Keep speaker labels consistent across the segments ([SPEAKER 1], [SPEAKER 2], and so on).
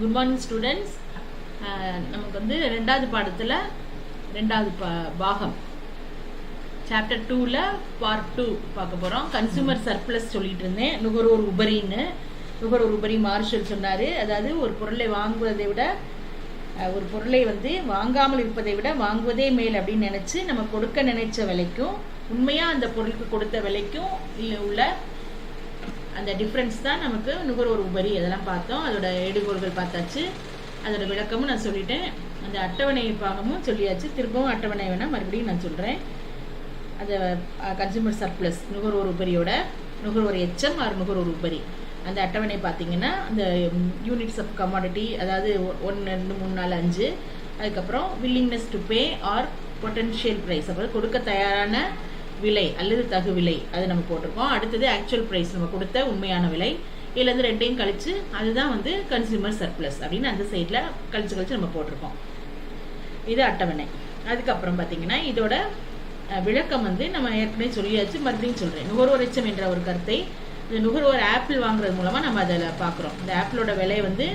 [SPEAKER 1] Good morning students. நமக்கு வந்து ரெண்டாவது பாடத்தில் ரெண்டாவது பாகம் சாப்டர் 2ல் பார்ட் 2 பார்க்க போகிறோம். கன்சூமர் சர்ப்ளஸ் சொல்லிட்டு இருந்தேன். நுகர்வோர் உபரின்னு, நுகர்வோர் உபரி மார்ஷல் சொன்னார். அதாவது ஒரு பொருளை வாங்குவதை விட, ஒரு பொருளை வந்து வாங்காமல் இருப்பதை விட வாங்குவதே மேல் அப்படின்னு நினச்சி நம்ம கொடுக்க நினைச்ச விலைக்கும் உண்மையாக அந்த பொருளுக்கு கொடுத்த விலைக்கும் உள்ள அந்த டிஃப்ரென்ஸ் தான் நமக்கு நுகர்வோர் உபரி. அதெல்லாம் பார்த்தோம். அதோட எடுகோள்கள் பார்த்தாச்சு, அதோட விளக்கமும் நான் சொல்லிட்டேன். அந்த அட்டவணை பாகமும் சொல்லியாச்சு. திரும்பவும் அட்டவணை வேணால் மறுபடியும் நான் சொல்கிறேன். அந்த கன்சூமர் சர்ப்ளஸ் நுகர்வோர் உபரியோட நுகர்வோர் எச்சம் ஆர் நுகர்வோர் உபரி அந்த அட்டவணை பார்த்தீங்கன்னா அந்த யூனிட்ஸ் ஆஃப் கமாடிட்டி, அதாவது 1, 2, 3, 4, 5, அதுக்கப்புறம் willingness to pay or potential price, அப்புறம் கொடுக்க தயாரான விலை அல்லது தகு விலை அது நம்ம போட்டிருக்கோம். அடுத்தது ஆக்சுவல் ப்ரைஸ், நம்ம கொடுத்த உண்மையான விலை. இதுலேருந்து ரெண்டையும் கழிச்சு அதுதான் வந்து கன்சூமர் சர்ப்ளஸ் அப்படின்னு அந்த சைடில் கழிச்சு நம்ம போட்டிருக்கோம். இது அட்டவணை. அதுக்கப்புறம் பார்த்தீங்கன்னா இதோட விளக்கம் வந்து நம்ம ஏற்கனவே சொல்லியாச்சு, மறுபடியும் சொல்கிறேன். நுகர்வோர் எச்சம் என்ற ஒரு கருத்தை இந்த நுகர்வோர் ஆப்பிள் வாங்குறது மூலமாக நம்ம அதில் பார்க்குறோம். இந்த ஆப்பிளோட விலை வந்து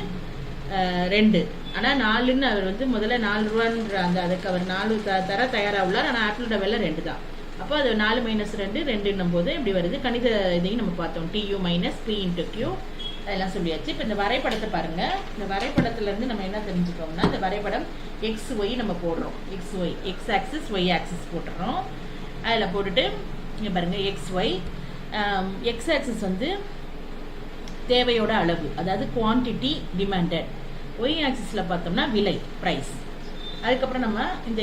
[SPEAKER 1] 2, ஆனால் 4ன்னு அவர் வந்து முதல்ல 4 ரூபான்ற அதுக்கு அவர் 4 தர தயாராக உள்ளார். ஆனால் ஆப்பிளோட விலை 2 தான். அப்போ அது 4 - 2 2ன்னும் போது இப்படி வருது. கணித இதையும் நம்ம பார்த்தோம். TU - P × Q அதெல்லாம் சொல்லியாச்சு. இப்போ இந்த வரைபடத்தை பாருங்கள். இந்த வரைபடத்துலேருந்து நம்ம என்ன தெரிஞ்சுக்கோம்னா, இந்த வரைபடம் XY நம்ம போடுறோம். XY X axis Y axis போட்டுறோம். அதில் போட்டுட்டு இங்கே பாருங்கள் XY X ஆக்சிஸ் வந்து தேவையோட அளவு, அதாவது குவான்டிட்டி டிமாண்டட். Y ஆக்சிஸில் பார்த்தோம்னா விலை, ப்ரைஸ். அதுக்கப்புறம் நம்ம இந்த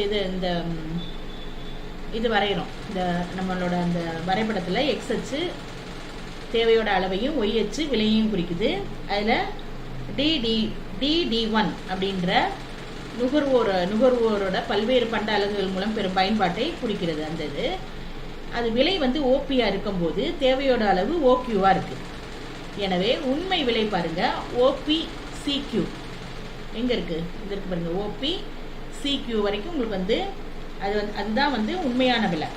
[SPEAKER 1] இது வரைகிறோம். இந்த நம்மளோட அந்த வரைபடத்தில் X அச்சு தேவையோட அளவையும் Y அச்சு விலையையும் குறிக்குது. அதில் DD1 அப்படின்ற நுகர்வோரோட பல்வேறு பண்ட அலகுகள் மூலம் பெறும் பயன்பாட்டை குறிக்கிறது. அந்த இது அது விலை வந்து OPயாக இருக்கும்போது தேவையோட அளவு OQவாக இருக்குது. எனவே உண்மை விலை பாருங்க, OPCQ எங்கே இருக்குது? இது இருக்கு பாருங்க, OPCQ வரைக்கும் உங்களுக்கு வந்து அதுதான் வந்து உண்மையான விலை.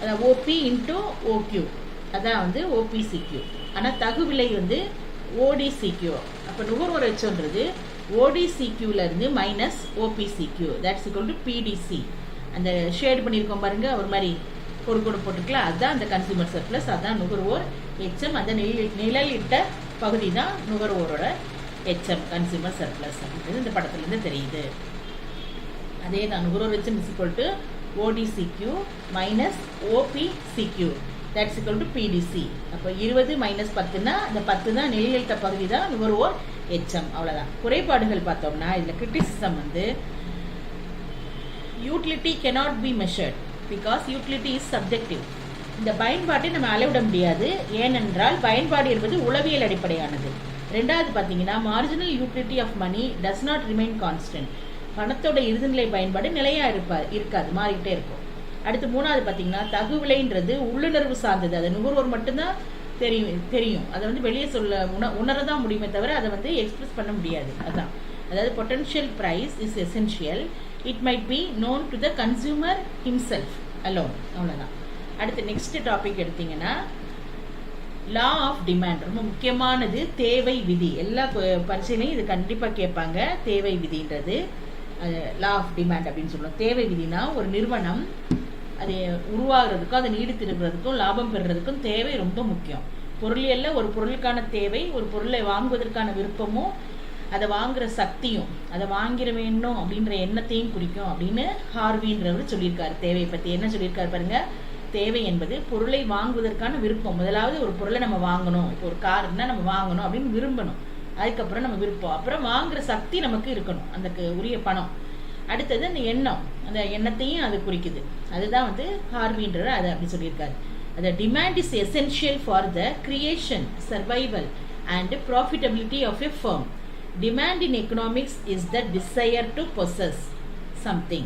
[SPEAKER 1] அதான் OP × OQ, அதான் வந்து OPCQ. ஆனால் தகு விலை வந்து ODCQ. அப்போ நுகர்வோர் எச்சம்ன்றது ODCQலேருந்து -OPCQ, that's equal to PDC. அந்த ஷேட் பண்ணியிருக்கோம் பாருங்க, ஒரு மாதிரி ஒரு கூட போட்டிருக்கலாம். அதுதான் அந்த கன்சூமர் சர்ப்ளஸ், அதுதான் நுகர்வோர் எச்சம். அந்த நிழலிட்ட பகுதி தான் நுகர்வோரோட எச்சம், கன்சூமர் சர்ப்ளஸ் அப்படின்றது இந்த படத்துலேருந்து தெரியுது. அதே தான் நுகர்வோர் எச்சம் is equal to ODCQ - OPCQ, that's equal to PDC. அப்போ 20 - 10ன்னா அந்த 10 தான் நிழலிட்ட பகுதி தான் நுகர்வோர் எச்சம். அவ்வளோதான். குறைபாடுகள் பார்த்தோம்னா இதில் கிரிட்டிசிசம் வந்து utility cannot be measured because utility is subjective. இந்த பயன்பாட்டை நம்ம அளவிட முடியாது, ஏனென்றால் பயன்பாடு என்பது உளவியல் அடிப்படையானது. ரெண்டாவது பார்த்தீங்கன்னா marginal utility of money does not remain constant. பணத்தோட இறுதிநிலை பயன்பாடு நிலையாக இருக்காது, மாறிக்கிட்டே இருக்கும். அடுத்து மூணாவது பார்த்தீங்கன்னா தகு விலைன்றது உள்ளுணர்வு சார்ந்தது. அது நுகர்வோர் மட்டும்தான் தெரியும். அதை வந்து வெளியே உணரதான் முடியுமே தவிர அதை வந்து எக்ஸ்பிரஸ் பண்ண முடியாது. அதான், அதாவது potential price is essential. It might be known to the consumer himself alone. அவ்வளோதான். அடுத்து நெக்ஸ்ட் டாபிக் எடுத்தீங்கன்னா லா ஆஃப் டிமாண்ட். ரொம்ப முக்கியமானது தேவை விதி. எல்லா பரீட்சையிலையும் இது கண்டிப்பாக கேட்பாங்க. தேவை விதின்றது லா ஆஃப் டிமாண்ட் அப்படின்னு சொல்லுவோம். தேவை விதினா ஒரு நிறுவனம் அது உருவாகிறதுக்கும் அதை நீடித்திருக்கிறதுக்கும் லாபம் பெறுறதுக்கும் தேவை ரொம்ப முக்கியம். பொருளியல்ல ஒரு பொருளுக்கான தேவை, ஒரு பொருளை வாங்குவதற்கான விருப்பமும், அதை வாங்குற சக்தியும், அதை வாங்கிட வேண்டும் அப்படின்ற எண்ணத்தையும் குறிக்கும் அப்படின்னு ஹார்வின்றவர் சொல்லியிருக்காரு. தேவையை பற்றி என்ன சொல்லியிருக்காரு பாருங்க. தேவை என்பது பொருளை வாங்குவதற்கான விருப்பம். முதலாவது ஒரு பொருளை நம்ம வாங்கணும். இப்போ ஒரு கார்னா நம்ம வாங்கணும் அப்படின்னு விரும்பணும். அதுக்கப்புறம் நம்ம விருப்பம், அப்புறம் வாங்குற சக்தி நமக்கு இருக்கணும், அதுக்கு உரிய பணம். அடுத்தது அந்த எண்ணம், அந்த எண்ணத்தையும் அது குறிக்குது. அதுதான் வந்து ஹார்வின்றவர் அதை அப்படி சொல்லியிருக்காரு. அந்த demand is essential for the creation, survival and profitability of a firm. Demand in economics is the desire to possess something.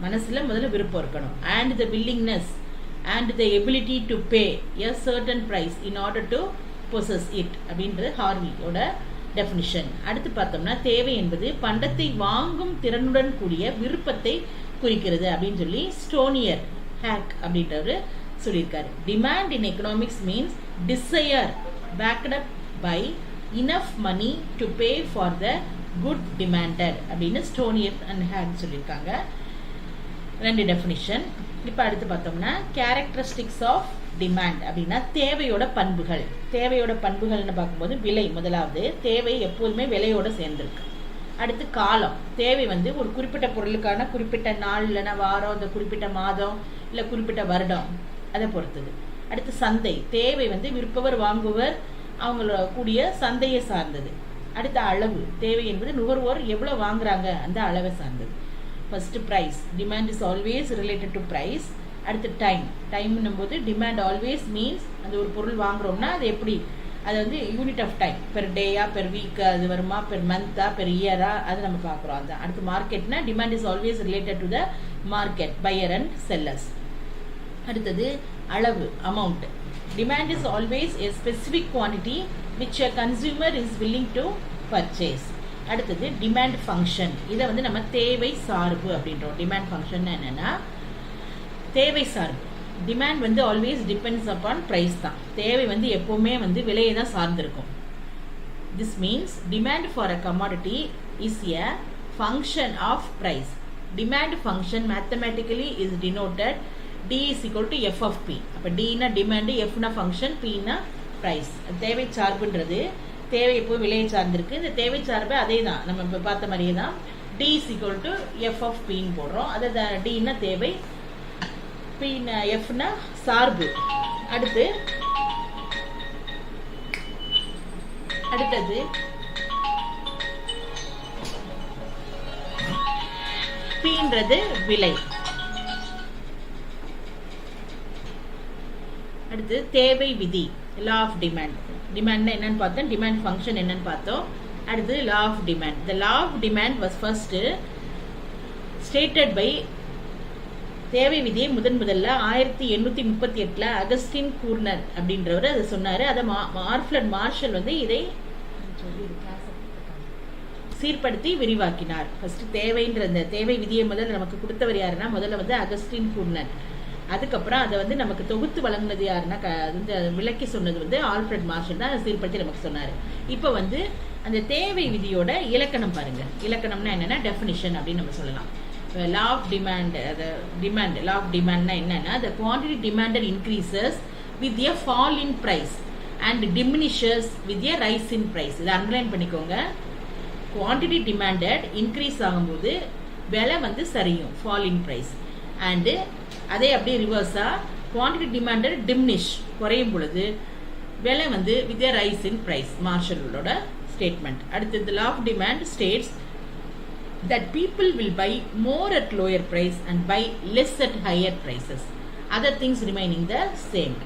[SPEAKER 1] மனசில் முதல்ல விருப்பம் இருக்கணும். And the willingness and the ability to pay a certain price in order to possess it அப்படின்றது ஹார்வியோட definition. அடுத்து பார்த்தோம்னா தேவை என்பது பண்டத்தை வாங்கும் திறனுடன் கூடிய விருப்பத்தை குறிக்கிறது அப்படின்னு சொல்லி ஸ்டோனியர் ஹேக் அப்படின்றவர் சொல்லியிருக்காரு. Demand in economics means desire backed up by enough money to pay for the good demanded அப்படின்னு ஸ்டோனியர் அண்ட் ஹேட் சொல்லியிருக்காங்க. 2 டெஃபினிஷன். இப்போ அடுத்து பார்த்தோம்னா கேரக்டரிஸ்டிக்ஸ் ஆஃப் டிமாண்ட் அப்படின்னா தேவையோட பண்புகள். தேவையோட பண்புகள்னு பார்க்கும்போது விலை முதலாவது. தேவை எப்போதுமே விலையோட சேர்ந்துருக்கு. அடுத்து காலம். தேவை வந்து ஒரு குறிப்பிட்ட பொருளுக்கான குறிப்பிட்ட நாள் இல்லைன்னா வாரம், இந்த குறிப்பிட்ட மாதம் இல்லை குறிப்பிட்ட வருடம், அதை பொறுத்தது. அடுத்து சந்தை. தேவை வந்து விற்பவர் வாங்குவர் அவங்கள கூடிய சந்தையை சார்ந்தது. அடுத்த அளவு. தேவை என்பது நுகர்வோர் எவ்வளோ வாங்குறாங்க அந்த அளவை சார்ந்தது. First price. Demand is always related to price. அடுத்து டைம். டைம்னும் போது டிமாண்ட் ஆல்வேஸ் மீன்ஸ் அந்த ஒரு பொருள் வாங்குறோம்னா அது எப்படி, அது வந்து யூனிட் ஆஃப் டைம், பெர் டேயா பெர் வீக்கா அது வருமா, பெர் மந்த்தா பெர் இயரா, அது நம்ம பார்க்குறோம். அதுதான். அடுத்து மார்க்கெட்னா demand is always related to the market, buyer and sellers. அடுத்தது அளவு, amount. Demand is always a specific quantity which a consumer is willing to purchase. அடுத்தது டிமாண்ட் ஃபங்க்ஷன். இதை வந்து நம்ம தேவை சார்பு அப்படின்றோம். டிமாண்ட் ஃபங்க்ஷன் என்னன்னா தேவை சார்பு. டிமாண்ட் வந்து ஆல்வேஸ் டிபெண்ட்ஸ் அப்பான் ப்ரைஸ் தான். தேவை வந்து எப்போவுமே வந்து விலையை தான் சார்ந்திருக்கும். This means demand for a commodity is a function of price. Demand function mathematically is denoted D is equal to F of P. அப்போ Dனா டிமாண்டு, Fனா ஃபங்க்ஷன், Pனா ப்ரைஸ். தேவை சார்புன்றது தேவை எப்போ விலையை சார்ந்திருக்கு. இந்த தேவை சார்பு அதே தான், நம்ம இப்போ பார்த்த மாதிரியே தான். D is equal to F of Pன்னு போடுறோம். அது Dனா தேவை, Pனா Fனா சார்பு. அடுத்தது Pன்றது விலை. அடுத்து தேவை விதி, லா ஆஃப் டிமாண்ட். டிமாண்ட்னா என்னன்னு பார்த்தோம், டிமாண்ட் ஃபங்க்ஷன் என்னன்னு பார்த்தோம். அடுத்து law of demand. The law of demand was first stated by, தேவை விதியை முதல்ல 1838 அகஸ்டின் கூர்னர் அப்படின்றவர் அதை சொன்னார். அதை ஆல்ஃபிரட் மார்ஷல் வந்து இதை சீர்படுத்தி விரிவாக்கினார். ஃபர்ஸ்ட் தேவைன்ற அந்த தேவை விதியை முதல்ல நமக்கு கொடுத்தவர் யாருன்னா முதல்ல வந்து அகஸ்டின் கூர்னர். அதுக்கப்புறம் அதை வந்து நமக்கு தொகுத்து வழங்கினது யாருன்னா விளக்கி சொன்னது வந்து ஆல்ஃபிரட் மார்ஷல் தான் சீர்படுத்தி நமக்கு சொன்னார். இப்போ வந்து அந்த தேவை விதியோட இலக்கணம் பாருங்க. இலக்கணம்னா என்னன்னா டெஃபினிஷன் அப்படின்னு நம்ம சொல்லலாம். Law of demand, law of டிமாண்ட்னா என்னன்னா the quantity demanded increases with a fall in price and diminishes with a rise in price. இதை அண்டர்லைன் பண்ணிக்கோங்க. குவான்டிட்டி டிமாண்டட் இன்க்ரீஸ் ஆகும்போது விலை வந்து சரியும், ஃபால் இன் ப்ரைஸ். அண்டு அதே அப்படியே ரிவர்ஸா குவான்டிட்டி டிமாண்டட் டிமினிஷ், குறையும் பொழுது விலை வந்து with a rise in price. மார்ஷலோட ஸ்டேட்மெண்ட். அடுத்தது law of demand states that people will buy more at lower price and buy less at higher prices. Other things remaining the same.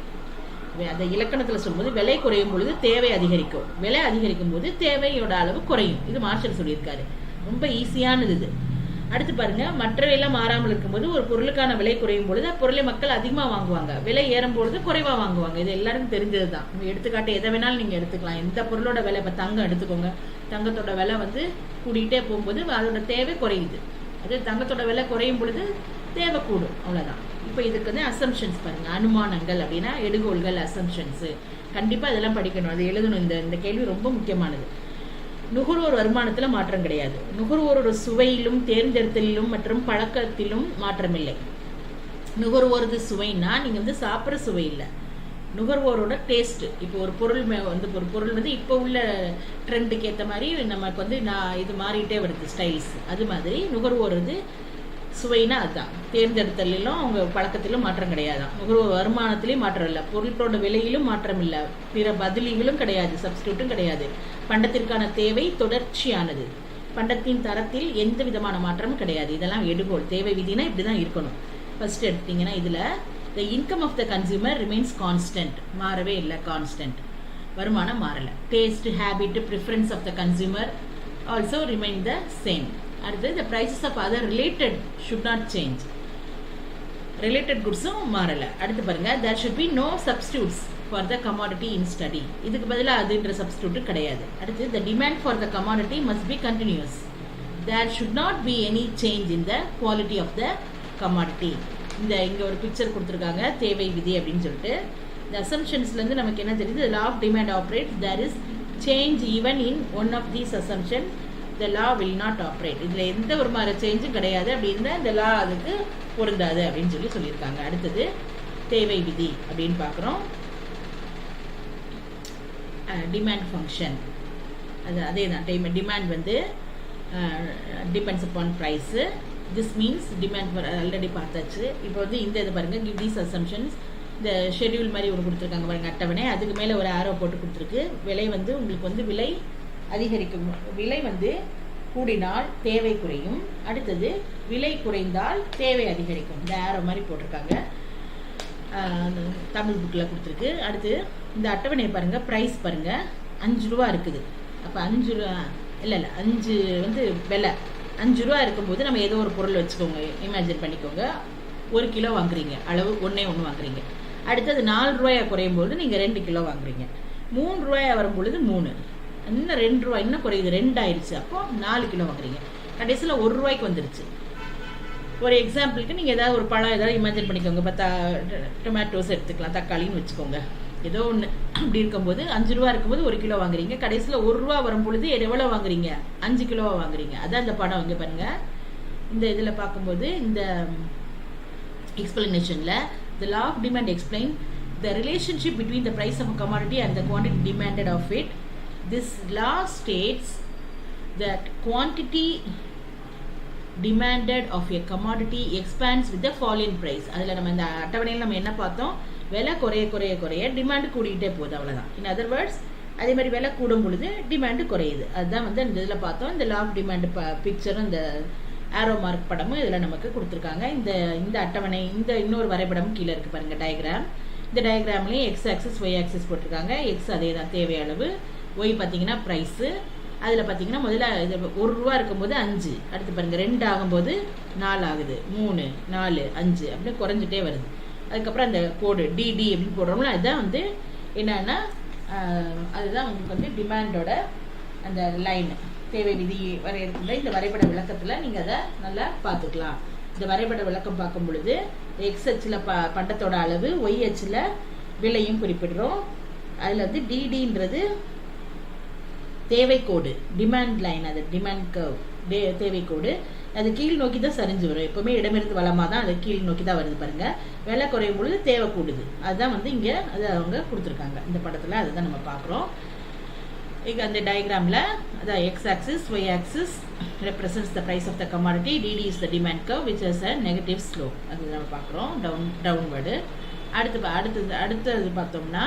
[SPEAKER 1] அந்த இலக்கணத்தில் சொல்லும்போது விலை குறையும் பொழுது தேவை அதிகரிக்கும், விலை அதிகரிக்கும் போது தேவையோட அளவு குறையும். இது மார்ஷல் சொல்லியிருக்காரு. ரொம்ப ஈஸியானது இது. அடுத்து பாருங்க, மற்றவையெல்லாம் மாறாமல் இருக்கும்போது ஒரு பொருளுக்கான விலை குறையும் பொழுது பொருளை மக்கள் அதிகமாக வாங்குவாங்க, விலை ஏறும் பொழுது குறைவாக வாங்குவாங்க. இது எல்லாருக்கும் தெரிஞ்சது தான். எடுத்துக்காட்டு எதை வேணாலும் நீங்கள் எடுத்துக்கலாம். எந்த பொருளோட விலை, இப்போ தங்கம் எடுத்துக்கோங்க, தங்கத்தோட விலை வந்து கூடிக்கிட்டே போகும்போது அதோட தேவை குறையுது. அது தங்கத்தோட விலை குறையும் பொழுது தேவை கூடும், அவ்வளோதான். இப்போ இதுக்கு வந்து அசம்ஷன்ஸ் பாருங்க, அனுமானங்கள் அப்படின்னா எடுகோள்கள், அசம்ஷன்ஸு. கண்டிப்பாக இதெல்லாம் படிக்கணும், அது எழுதணும். இந்த கேள்வி ரொம்ப முக்கியமானது. நுகர்வோர் வருமானத்தில் மாற்றம் கிடையாது. நுகர்வோரோட சுவையிலும் தேர்ந்தெடுத்தலிலும் மற்றும் பழக்கத்திலும் மாற்றமில்லை. நுகர்வோரது சுவைன்னா நீங்கள் வந்து சாப்பிட்ற சுவை இல்லை, நுகர்வோரோட டேஸ்ட்டு. இப்போ ஒரு பொருள் ஒரு பொருள் வந்து இப்போ உள்ள ட்ரெண்டுக்கு ஏற்ற மாதிரி நமக்கு வந்து இது மாறிட்டே வருது ஸ்டைல்ஸ். அது மாதிரி நுகர்வோரது சுவைனா அதுதான். தேர்ந்தெடுத்தலிலும் அவங்க பழக்கத்திலும் மாற்றம் கிடையாதான். நுகர்வோர் வருமானத்திலையும் மாற்றம் இல்லை, பொருட்களோட விலையிலும் மாற்றம் இல்லை, பிற பதிலீகளும் கிடையாது, சப்ஸ்டியூட்டும் கிடையாது. பண்டத்திற்கான தேவை தொடர்ச்சியானது, பண்டத்தின் தரத்தில் எந்த விதமான மாற்றமும் கிடையாது. இதெல்லாம் எடுகோள். தேவை விதினா இப்படி தான் இருக்கணும். ஃபர்ஸ்ட் எடுத்தீங்கன்னா இதில் the income of the consumer remains constant, மாறவே இல்லை, கான்ஸ்டன்ட். வருமானம் மாறலை. Taste, habit, preference of the consumer also remain the same. அடுத்து the prices of other related should not change. Related குட்ஸும் மாறலை. அடுத்து பாருங்க, there should be no substitutes for the commodity in study. இதுக்கு பதிலாக அதுன்ற சப்ஸ்டியூட் கிடையாது. அடுத்து the demand for the commodity must be continuous. There should not be any change in the quality of the commodity. இங்கே ஒரு picture கொடுத்துருக்காங்க, தேவை விதி அப்படின்னு சொல்லிட்டு. இந்த அசம்ஷன்ஸ்லேருந்து நமக்கு என்ன தெரியுது, law of demand operates, there is change even in one of these assumption the law will not operate. இதில் எந்த ஒரு மாதிரி சேஞ்சும் கிடையாது அப்படின்னா இந்த லா அதுக்கு பொருந்தாது அப்படின்னு சொல்லியிருக்காங்க. அடுத்தது தேவை விதி அப்படின்னு பார்க்குறோம். டிமாண்ட் ஃபங்க்ஷன் அதே தான். டிமாண்ட் வந்து depends upon price. This means demand already பார்த்தாச்சு. இப்போ வந்து இந்த இது பாருங்கள், கிவ் தீஸ் அசம்ஷன்ஸ். இந்த ஷெட்யூல் மாதிரி ஒரு கொடுத்துருக்காங்க பாருங்கள், அட்டவணை. அதுக்கு மேலே ஒரு ஆரோ போட்டு கொடுத்துருக்கு. விலை வந்து உங்களுக்கு வந்து விலை அதிகரிக்கும். விலை வந்து கூடினால் தேவை குறையும். அடுத்தது விலை குறைந்தால் தேவை அதிகரிக்கும். இந்த ஆரோ மாதிரி போட்டிருக்காங்க, தமிழ் புக்கில் கொடுத்துருக்கு. அடுத்து இந்த அட்டவணையை பாருங்கள், ப்ரைஸ் பாருங்கள், 5 ரூபா இருக்குது. அப்போ 5 ரூபா இல்லை 5 வந்து விலை 5 ரூபா இருக்கும்போது நம்ம ஏதோ ஒரு பொருள் வச்சுக்கோங்க, இமேஜின் பண்ணிக்கோங்க. 1 கிலோ வாங்குறீங்க, அளவு 1 வாங்குறீங்க. அடுத்தது 4 ரூபாயா குறையும் போது நீங்கள் 2 கிலோ வாங்குறீங்க. 3 ரூபாயா வரும் பொழுது 3, இன்னும் 2 ரூபாய் இன்னும் குறையுது, 2 ஆயிடுச்சு. அப்போ 4 கிலோ வாங்குறீங்க. கடைசியில் 1 ரூபாய்க்கு வந்துருச்சு. ஒரு எக்ஸாம்பிளுக்கு நீங்கள் ஏதாவது ஒரு பழம் ஏதாவது இமேஜின் பண்ணிக்கோங்க. இப்போ டொமேட்டோஸ் எடுத்துக்கலாம், தக்காளின்னு வச்சுக்கோங்க, ஏதோ ஒன்று. அப்படி இருக்கும்போது 5 ரூபா இருக்கும்போது 1 கிலோ வாங்குறீங்க. கடைசியில் 1 ரூபா வரும் பொழுது எவ்வளோ வாங்குறீங்க? 5 கிலோவா வாங்குறீங்க. அதான் இந்த படம் இங்கே பாருங்கள். இந்த இதில் பார்க்கும்போது இந்த எக்ஸ்பிளனேஷனில் the law of demand explain the relationship between the price of a commodity and the quantity demanded of it. This law states that quantity demanded of a commodity expands with the fall in price. அதில் நம்ம இந்த அட்டவணையில் நம்ம என்ன பார்த்தோம்? விலை குறைய demand கூடிக்கிட்டே போகுது, அவ்வளோதான். இன் அதர் வேர்ட்ஸ், அதே மாதிரி விலை கூடும் பொழுது டிமாண்டு குறையுது. அதுதான் வந்து இந்த இதில் பார்த்தோம். இந்த லா ஆஃப் டிமாண்ட் பிக்சரும் இந்த ஆரோ மார்க் படமும் இதில் நமக்கு கொடுத்துருக்காங்க. இந்த அட்டவணை, இந்த இன்னொரு வரைபடமும் கீழே இருக்குது பாருங்கள், டயக்ராம். இந்த டயக்ராம்லேயும் எக்ஸ் ஆக்சிஸ் ஒய் ஆக்சிஸ் போட்டிருக்காங்க. எக்ஸ் அதே தான், தேவை அளவு. ஒய் பார்த்தீங்கன்னா ப்ரைஸு. அதில் பார்த்தீங்கன்னா முதல்ல இது 1 ரூபா இருக்கும்போது 5, அடுத்து பாருங்கள் 2 ஆகும்போது 4 ஆகுது, 3, 4, 5 அப்படின்னு குறைஞ்சிட்டே வருது. அதுக்கப்புறம் அந்த கோடு டிடி அப்படின்னு போடுறோம்ல, அதுதான் வந்து என்னன்னா அதுதான் உங்களுக்கு வந்து டிமாண்டோட அந்த லைன். தேவை விதி வரையறுக்கின்ற இந்த வரைபட விளக்கத்தில் நீங்கள் அதை நல்லா பார்த்துக்கலாம். இந்த வரைபட விளக்கம் பார்க்கும் பொழுது எக்ஸ் அச்சில் பண்டத்தோட அளவு, ஒய் அச்சில் விலையும் குறிப்பிடுறோம். அதில் வந்து டிடின்றது தேவை கோடு, டிமாண்ட் லைன், அது டிமாண்ட் கர்வ், தேவை கோடு. அது கீழ் நோக்கி தான் சரிஞ்சு வரும். எப்போவுமே இடமிருந்து வளமாக தான் அது கீழ் நோக்கி தான் வருது பாருங்கள். விலை குறையும் பொழுது தேவை கூடுது. அதுதான் வந்து இங்கே அது அவங்க கொடுத்துருக்காங்க இந்த படத்தில். அதுதான் நம்ம பார்க்குறோம். இங்கே அந்த டயக்ராமில் அதான் X axis Y axis represents the price of the commodity, DD is the demand curve which is a negative slope. அது நம்ம பார்க்குறோம், டவுன்வர்டு. அடுத்தது பார்த்தோம்னா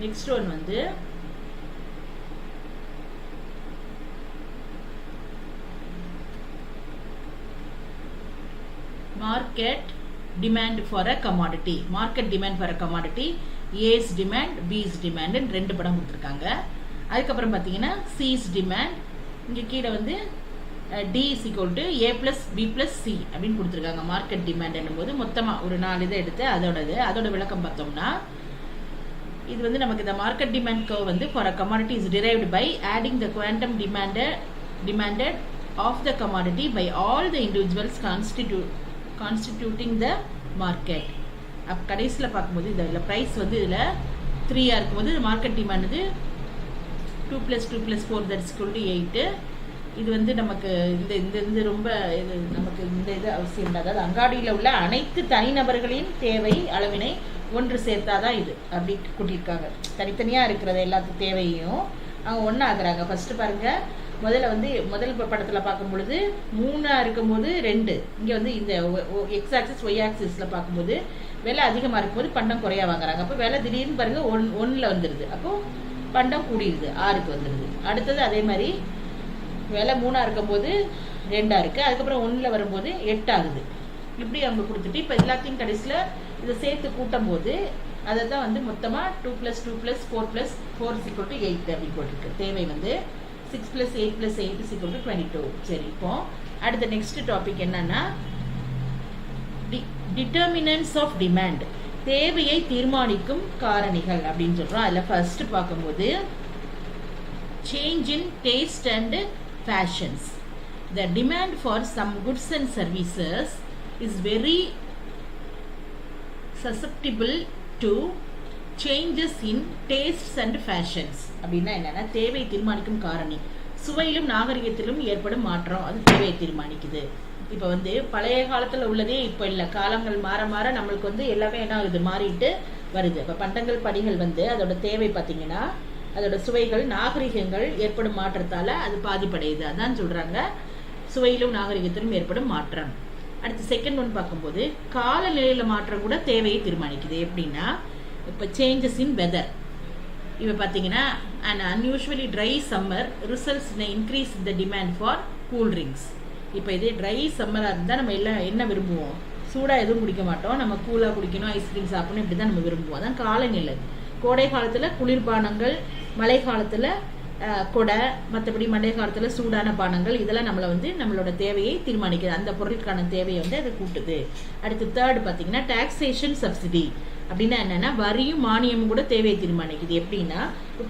[SPEAKER 1] நெக்ஸ்ட் ஒன் வந்து market demand for a commodity. Market demand for a commodity, A's demand, B's demand ன்னு 2 படம் கொடுத்துருக்காங்க. அதுக்கப்புறம் பார்த்தீங்கன்னா C's demand, இங்கே கீழே வந்து D is equal to A plus B plus C அப்படின்னு கொடுத்துருக்காங்க. மார்க்கெட் டிமாண்ட் என்னும்போது மொத்தமாக ஒரு 4 இதை எடுத்து அதோட விளக்கம் பார்த்தோம்னா, இது வந்து நமக்கு இந்த மார்க்கெட் டிமாண்ட் கர்வ் வந்து for a commodity is derived by adding the quantum demanded of the commodity by all the individuals constituting the market. அப்போ கடைசியில் பார்க்கும்போது இதில் ப்ரைஸ் வந்து இதில் 3 இருக்கும்போது மார்க்கெட் டிமாண்ட் வந்து 2 + 4 that is equal to 8. இது வந்து நமக்கு இந்த ரொம்ப இது நமக்கு இந்த இது அவசியம் இல்லை. அதாவது அங்காடியில் உள்ள அனைத்து தனிநபர்களின் தேவை அளவினை ஒன்று சேர்த்தாதான் இது அப்படி கூட்டியிருக்காங்க. தனித்தனியாக இருக்கிறது எல்லாத்து தேவையும் அவங்க ஒன்றா ஆகுறாங்க. ஃபஸ்ட்டு பாருங்கள், முதல் படத்தில் பார்க்கும் பொழுது 3 இருக்கும்போது 2, இங்கே வந்து இந்த எக்ஸ் ஆக்சிஸ் ஒய் ஆக்சிஸில் பார்க்கும்போது விலை அதிகமாக இருக்கும்போது பண்டம் குறையா வாங்குறாங்க. அப்போ விலை திடீர்னு பாருங்கள் 1 வந்துடுது, அப்போது பண்டம் கூடிடுது, 6க்கு வந்துடுது. அடுத்தது அதே மாதிரி விலை 3 இருக்கும்போது 2 இருக்குது, அதுக்கப்புறம் 1 வரும்போது 8 ஆகுது. இப்படி அவங்க கொடுத்துட்டு இப்போ எல்லாத்தையும் கடைசியில் இதை சேர்த்து கூட்டும் போது அதை தான் வந்து மொத்தமாக 2 + 2 + 4 + 4 = 8 அப்படின்னு போட்டிருக்கு. தேவை வந்து 6 + 8 + 8 = 22. சரி, இப்போ அடுத்த நெக்ஸ்ட் டாபிக் என்னன்னா டிட்டர்மினன்ட்ஸ் ஆஃப் டிமாண்ட், தேவையை தீர்மானிக்கும் காரணிகள் அப்படின்னு சொல்கிறோம். அதில் ஃபர்ஸ்ட் பார்க்கும்போது change in taste and fashions. The demand for some goods and services is very susceptible to changes in tastes and fashions. அப்படின்னா என்னன்னா தேவை தீர்மானிக்கும் காரணி. சுவையிலும் நாகரிகத்திலும் ஏற்படும் மாற்றம் அது தேவையை தீர்மானிக்குது. இப்போ வந்து பழைய காலத்தில் உள்ளதே இப்போ இல்லை, காலங்கள் மாற மாற நம்மளுக்கு வந்து எல்லாமே என்ன ஆகுது, மாறிட்டு வருது. இப்போ பண்டங்கள் படிகள் வந்து அதோட தேவை பார்த்தீங்கன்னா அதோட சுவைகள் நாகரிகங்கள் ஏற்படும் மாற்றத்தால் அது பாதிப்படையுது. அதான் சொல்கிறாங்க சுவையிலும் நாகரிகத்திலும் ஏற்படும் மாற்றம். அடுத்து செகண்ட் ஒன் பார்க்கும்போது காலநிலையில் மாற்றம் கூட தேவையை தீர்மானிக்குது. எப்படின்னா இப்போ சேஞ்சஸ் இன் வெதர். இப்போ பார்த்தீங்கன்னா an unusually dry summer results in an increase in the demand for cool drinks. இப்போ இதே ட்ரை சம்மராக இருந்தால் நம்ம எல்லாம் என்ன விரும்புவோம், சூடாக எதுவும் குடிக்க மாட்டோம், நம்ம கூலாக குடிக்கணும், ஐஸ்கிரீம் சாப்பிடணும், இப்படி தான் நம்ம விரும்புவோம். அதான் காலநிலை. கோடை காலத்தில் குளிர்பானங்கள், மழை காலத்தில் கொடை, மற்றபடி மழை காலத்தில் சூடான பானங்கள், இதெல்லாம் நம்மளை வந்து நம்மளோட தேவையை தீர்மானிக்குது. அந்த பொருளுக்கான தேவையை வந்து அது கூட்டுது. அடுத்து தேர்டு பார்த்தீங்கன்னா டாக்ஸேஷன் சப்சிடி. அப்படின்னா என்னன்னா வரியும் மானியமும் கூட தேவையை தீர்மானிக்குது. எப்படின்னா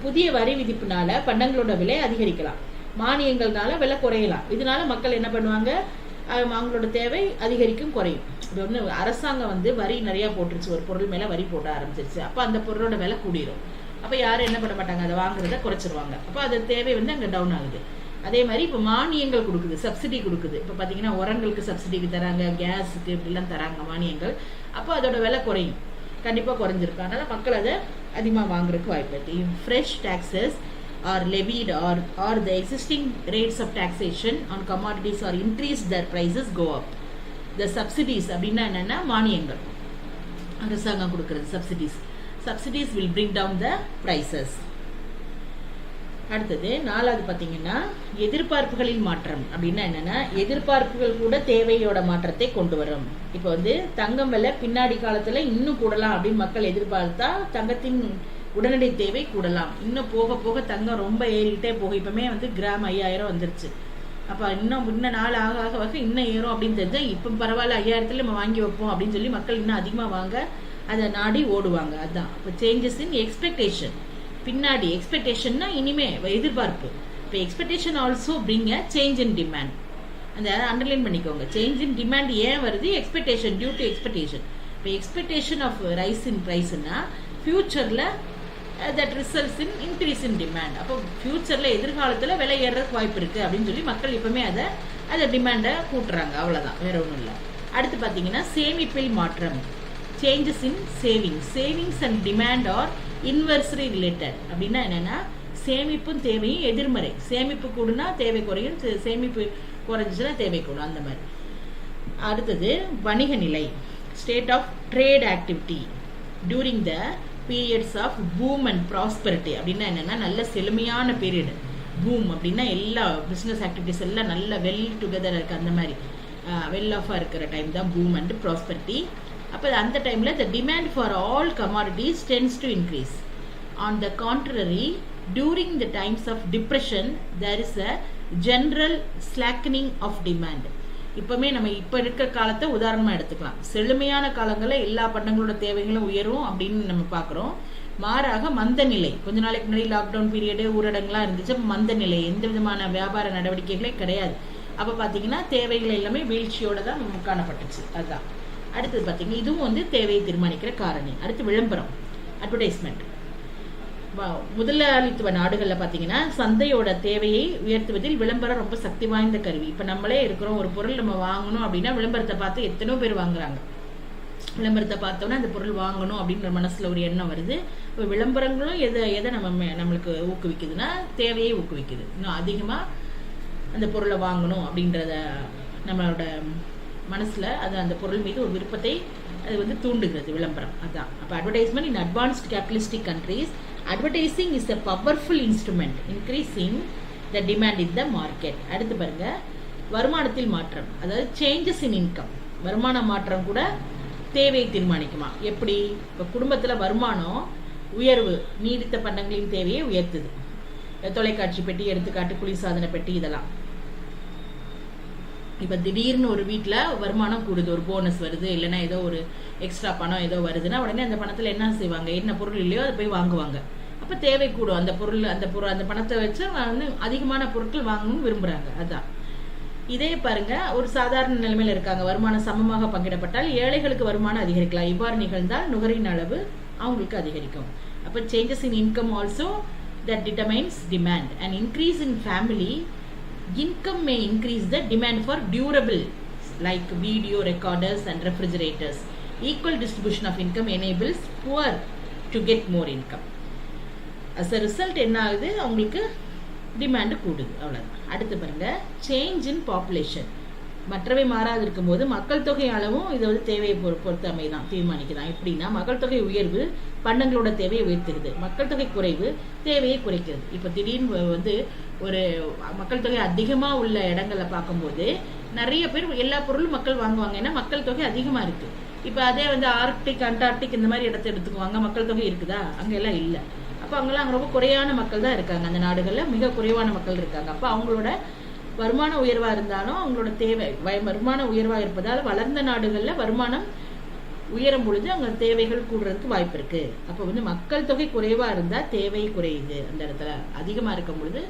[SPEAKER 1] புதிய வரி விதிப்புனால பண்டங்களோட விலை அதிகரிக்கலாம், மானியங்கள்னால விலை குறையலாம். இதனால மக்கள் என்ன பண்ணுவாங்க, அவங்களோட தேவை அதிகரிக்கும் குறையும். இது ஒன்று அரசாங்கம் வந்து வரி நிறையா போட்டுருச்சு, ஒரு பொருள் மேலே வரி போட ஆரம்பிச்சிருச்சு. அப்போ அந்த பொருளோட விலை கூடிரும். அப்போ யாரும் என்ன பண்ண மாட்டாங்க, அதை வாங்குறத குறைச்சிருவாங்க. அப்போ அது தேவை வந்து அங்கே டவுன் ஆகுது. அதே மாதிரி இப்போ மானியங்கள் கொடுக்குது, சப்சிடி கொடுக்குது. இப்போ பார்த்தீங்கன்னா உரங்களுக்கு சப்சிடிக்கு தராங்க, கேஸுக்கு இப்படிலாம் தராங்க மானியங்கள். அப்போ அதோட விலை குறையும், கண்டிப்பாக குறைஞ்சிருக்கு. அதனால் மக்கள் அதை அதிகமாக வாங்குறதுக்கு வாய்ப்பு இருக்குது. Fresh taxes are levied or the existing rates of taxation on commodities or increase their prices go up. The subsidies அப்படின்னா என்னன்னா மானியங்கள், அரசாங்கம் கொடுக்கிறது subsidies will bring down the prices. அடுத்தது நாலாவது பார்த்தீங்கன்னா எதிர்பார்ப்புகளின் மாற்றம். அப்படின்னா என்னன்னா எதிர்பார்ப்புகள் கூட தேவையோட மாற்றத்தை கொண்டு வரும். இப்போ வந்து தங்கம் விலை பின்னாடி காலத்துல இன்னும் கூடலாம் அப்படின்னு மக்கள் எதிர்பார்த்தா தங்கத்தின் உடனடி தேவை கூடலாம். இன்னும் போக போக தங்கம் ரொம்ப ஏறிக்கிட்டே போகும். இப்பவுமே வந்து கிராம் 5000 வந்துருச்சு. அப்போ இன்னும் நாள் ஆக ஆக இன்னும் ஏறும் அப்படின்னு தெரிஞ்சா இப்போ பரவாயில்ல 5000 நம்ம வாங்கி வைப்போம் அப்படின்னு சொல்லி மக்கள் இன்னும் அதிகமாக வாங்க அதை நாடி ஓடுவாங்க. அதுதான் இப்போ சேஞ்சஸ் இன் எக்ஸ்பெக்டேஷன். பின்னாடி எக்ஸ்பெக்டேஷன்னா இனிமே எதிர்பார்ப்பு. இப்போ expectation also bring a change in demand. அந்த அண்டர்லைன் பண்ணிக்கோங்க. சேஞ்ச் இன் டிமாண்ட் ஏன் வருது, எக்ஸ்பெக்டேஷன், டியூ டு எக்ஸ்பெக்டேஷன். இப்போ எக்ஸ்பெக்டேஷன் ஆஃப் ரைஸ் இன் ப்ரைஸ்னா ஃபியூச்சரில் that results in increase in demand. அப்போ ஃபியூச்சரில் எதிர்காலத்தில் விலை ஏறதுக்கு வாய்ப்பு இருக்குது அப்படின்னு சொல்லி மக்கள் இப்போவுமே அதை டிமாண்டை கூட்டுறாங்க. அவ்வளோதான், வேற ஒன்றும் இல்லை. அடுத்து பார்த்தீங்கன்னா சேமிப்பில் மாற்றம். Changes in savings and demand are inversely related. அப்படின்னா என்னென்னா சேமிப்பும் தேவையும் எதிர்மறை. சேமிப்பு கூடுனா தேவை குறையும், சேமிப்பு குறைஞ்சிச்சுன்னா தேவை கூடும், அந்த மாதிரி. அடுத்தது வணிக நிலை, state of trade activity during the periods of boom and prosperity. அப்படின்னா என்னென்னா நல்ல செழுமையான பீரியட். பூம் அப்படின்னா எல்லா பிஸ்னஸ் ஆக்டிவிட்டிஸ் எல்லாம் நல்ல வெல் டுகெதர் இருக்குது, அந்த மாதிரி வெல் ஆஃபாக இருக்கிற டைம் தான் பூம் அண்ட் ப்ராஸ்பரிட்டி. அப்போ அந்த டைமில் the demand for all commodities tends to increase. On the contrary, during the times of depression there is a general slackening of demand. இப்போவுமே நம்ம இப்போ இருக்கிற காலத்தை உதாரணமாக எடுத்துக்கலாம். செழுமையான காலங்களில் எல்லா பண்டங்களோட தேவைகளும் உயரும் அப்படின்னு நம்ம பார்க்குறோம். மாறாக மந்த நிலை, கொஞ்ச நாளைக்கு முன்னாடி லாக்டவுன் பீரியடு ஊரடங்குலாம் இருந்துச்சு. மந்த நிலை, எந்த விதமான வியாபார நடவடிக்கைகளே கிடையாது. அப்போ பார்த்தீங்கன்னா தேவைகள் எல்லாமே வீழ்ச்சியோடு தான் காணப்பட்டுச்சு. அதுதான். அடுத்தது பார்த்தீங்கன்னா இதுவும் வந்து தேவையை தீர்மானிக்கிற காரணி. அடுத்து விளம்பரம், அட்வர்டைஸ்மெண்ட். முதலாளித்துவ நாடுகளில் பார்த்தீங்கன்னா சந்தையோட தேவையை உயர்த்துவதில் விளம்பரம் ரொம்ப சக்தி வாய்ந்த கருவி. இப்போ நம்மளே இருக்கிறோம், ஒரு பொருள் நம்ம வாங்கணும் அப்படின்னா விளம்பரத்தை பார்த்து எத்தனையோ பேர் வாங்குறாங்க. விளம்பரத்தை பார்த்தோன்னா அந்த பொருள் வாங்கணும் அப்படின்ற மனசில் ஒரு எண்ணம் வருது. இப்போ விளம்பரங்களும் எதை நம்மளுக்கு ஊக்குவிக்குதுன்னா தேவையை ஊக்குவிக்குது. இன்னும் அதிகமாக அந்த பொருளை வாங்கணும் அப்படின்றத நம்மளோட மனசில் அந்த பொருள் மீது ஒரு விருப்பத்தை அது வந்து தூண்டுகிறது விளம்பரம். அதுதான். அப்போ advertisement in advanced capitalistic countries, advertising is a powerful instrument increasing the demand in the market. அடுத்து பாருங்க வருமானத்தில் மாற்றம், அதாவது changes in income. வருமான மாற்றம் கூட தேவையை தீர்மானிக்குமா? எப்படி? இப்போ குடும்பத்தில் வருமானம் உயர்வு நீடித்த பண்டங்களின் தேவையை உயர்த்துது. தொலைக்காட்சி பெட்டி, எடுத்துக்காட்டு குளிர்சாதன பெட்டி, இதெல்லாம். இப்போ திடீர்னு ஒரு வீட்டில் வருமானம் கூடுது, ஒரு போனஸ் வருது, இல்லைன்னா ஏதோ ஒரு எக்ஸ்ட்ரா பணம் ஏதோ வருதுன்னா உடனே அந்த பணத்தில் என்ன செய்வாங்க, என்ன பொருள் இல்லையோ அதை போய் வாங்குவாங்க. அப்போ தேவை கூடும். அந்த பணத்தை வச்சு வந்து அதிகமான பொருட்கள் வாங்கணும்னு விரும்புகிறாங்க. அதுதான். இதே பாருங்க, ஒரு சாதாரண நிலைமையில் இருக்காங்க, வருமானம் சமமாக பங்கிடப்பட்டால் ஏழைகளுக்கு வருமானம் அதிகரிக்கலாம். இவ்வாறு நிகழ்ந்தால் நுகரின் அளவு அவங்களுக்கு அதிகரிக்கும். அப்போ changes in income also that determines demand. An increase in family income may increase the demand for durable like video recorders and refrigerators. Equal distribution of income enables poor to get more income. As a result என்ன ஆகுது, அவங்களுக்கு demand கூடுது, அவ்வளோதான். அடுத்து பாருங்க, change in population. மற்றவை மாறாது இருக்கும்போது மக்கள் தொகை அளவும் இதை வந்து தேவையை பொறுத்த அமைதான் தீர்மானிக்குதான். எப்படின்னா, மக்கள் தொகை உயர்வு பண்டங்களோட தேவையை உயர்த்துகிறது, மக்கள் தொகை குறைவு தேவையை குறைக்கிறது. இப்போ திடீர்னு வந்து ஒரு மக்கள் தொகை அதிகமாக உள்ள இடங்களை பார்க்கும்போது நிறைய பேர் எல்லா பொருளும் மக்கள் வாங்குவாங்க, ஏன்னா மக்கள் தொகை அதிகமாக இருக்குது. இப்போ அதே வந்து ஆர்க்டிக் அண்டார்டிக் இந்த மாதிரி இடத்த எடுத்துக்குவாங்க, மக்கள் தொகை இருக்குதா? அங்கெல்லாம் இல்லை. அப்போ அங்கெல்லாம் ரொம்ப குறைவான மக்கள் தான் இருக்காங்க, அந்த நாடுகளில் மிக குறைவான மக்கள் இருக்காங்க. அப்போ அவங்களோட வருமான உயர்வாக இருந்தாலும் அவங்களோட தேவை வருமான உயர்வாக இருப்பதால் வளர்ந்த நாடுகளில் வருமானம் உயரும் பொழுது அங்கே தேவைகள் கூடுறதுக்கு வாய்ப்பு இருக்கு. அப்போ வந்து மக்கள் தொகை குறைவாக இருந்தால் தேவை குறையுது, அந்த இடத்துல அதிகமாக இருக்கும் பொழுது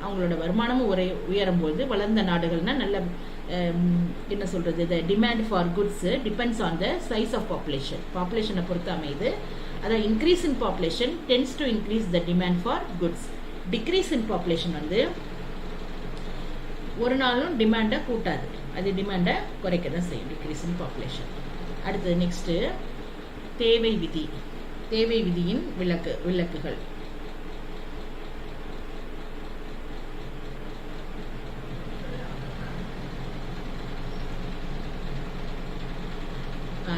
[SPEAKER 1] அவங்களோட வருமானமும் உயரும் பொழுது வளர்ந்த நாடுகள்னா நல்ல என்ன சொல்றது, the demand for goods depends on the size of பாப்புலேஷனை பொறுத்து அமையுது. அதான் increase in population tends to increase the demand for goods. Decrease in population வந்து ஒரு நாளும் டிமாண்டை கூட்டாது, அது டிமாண்டை குறைக்க தான் செய்யும், டிக்ரீஸ் இன் பாப்புலேஷன். அடுத்தது நெக்ஸ்ட்டு தேவை விதி. தேவை விதியின் விளக்குகள்.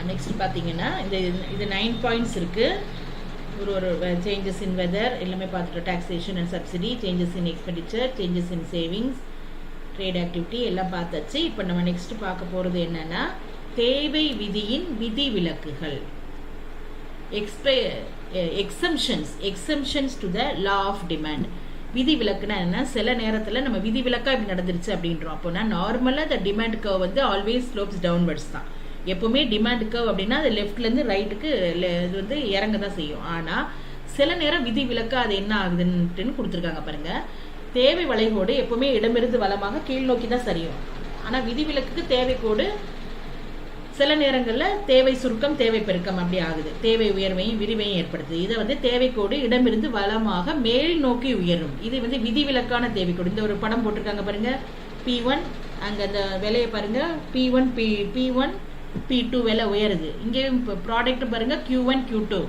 [SPEAKER 1] நெக்ஸ்ட் பார்த்தீங்கன்னா இது 9 பாயிண்ட்ஸ் இருக்கு. ஒரு சேஞ்சஸ் இன் வெதர் எல்லாமே பார்த்துட்டோம். Taxation and subsidy, changes in expenditure, changes in savings, trade activity எல்லாம் பார்த்தாச்சு. இப்போ நம்ம நெக்ஸ்ட் பார்க்க போகிறது என்னன்னா தேவை விதியின் விதி விலக்குகள். Exemptions to the law of demand. விதி விலக்குனா என்ன, சில நேரத்தில் நம்ம விதி விலக்கா இப்படி நடந்துருச்சு அப்படின்றோம். அப்போனா நார்மலாக த டிமாண்ட் கர்வ் வந்து ஆல்வேஸ் ஸ்லோப்ஸ் டவுன்வர்ட்ஸ் தான். எப்பவுமே டிமாண்ட் கர்வ் அப்படின்னா அது லெஃப்ட்லேருந்து ரைட்டுக்கு இது வந்து இறங்க தான் செய்யும். ஆனால் சில நேரம் விதி விலக்கா அது என்ன ஆகுதுன்னு கொடுத்துருக்காங்க பாருங்க. தேவை வளைகோடு எப்பவுமே இடமிருந்து வலமாக கீழ் நோக்கி தான் சரியும். ஆனால் விதிவிலக்குக்கு தேவை கோடு சில நேரங்களில் தேவை சுருக்கம் தேவை பெருக்கம் அப்படி ஆகுது, தேவை உயர்வையும் விரிவையும் ஏற்படுத்துது. இதை வந்து தேவை கோடு இடமிருந்து வலமாக மேல் நோக்கி உயரும். இது வந்து விதிவிலக்கான தேவை கோடு. இந்த ஒரு படம் போட்டிருக்காங்க பாருங்க, P1 அங்கே அந்த விலையை பாருங்க, P1 P2 விலை உயருது. இங்கேயும் ப்ராடக்ட் பாருங்க Q1 Q2.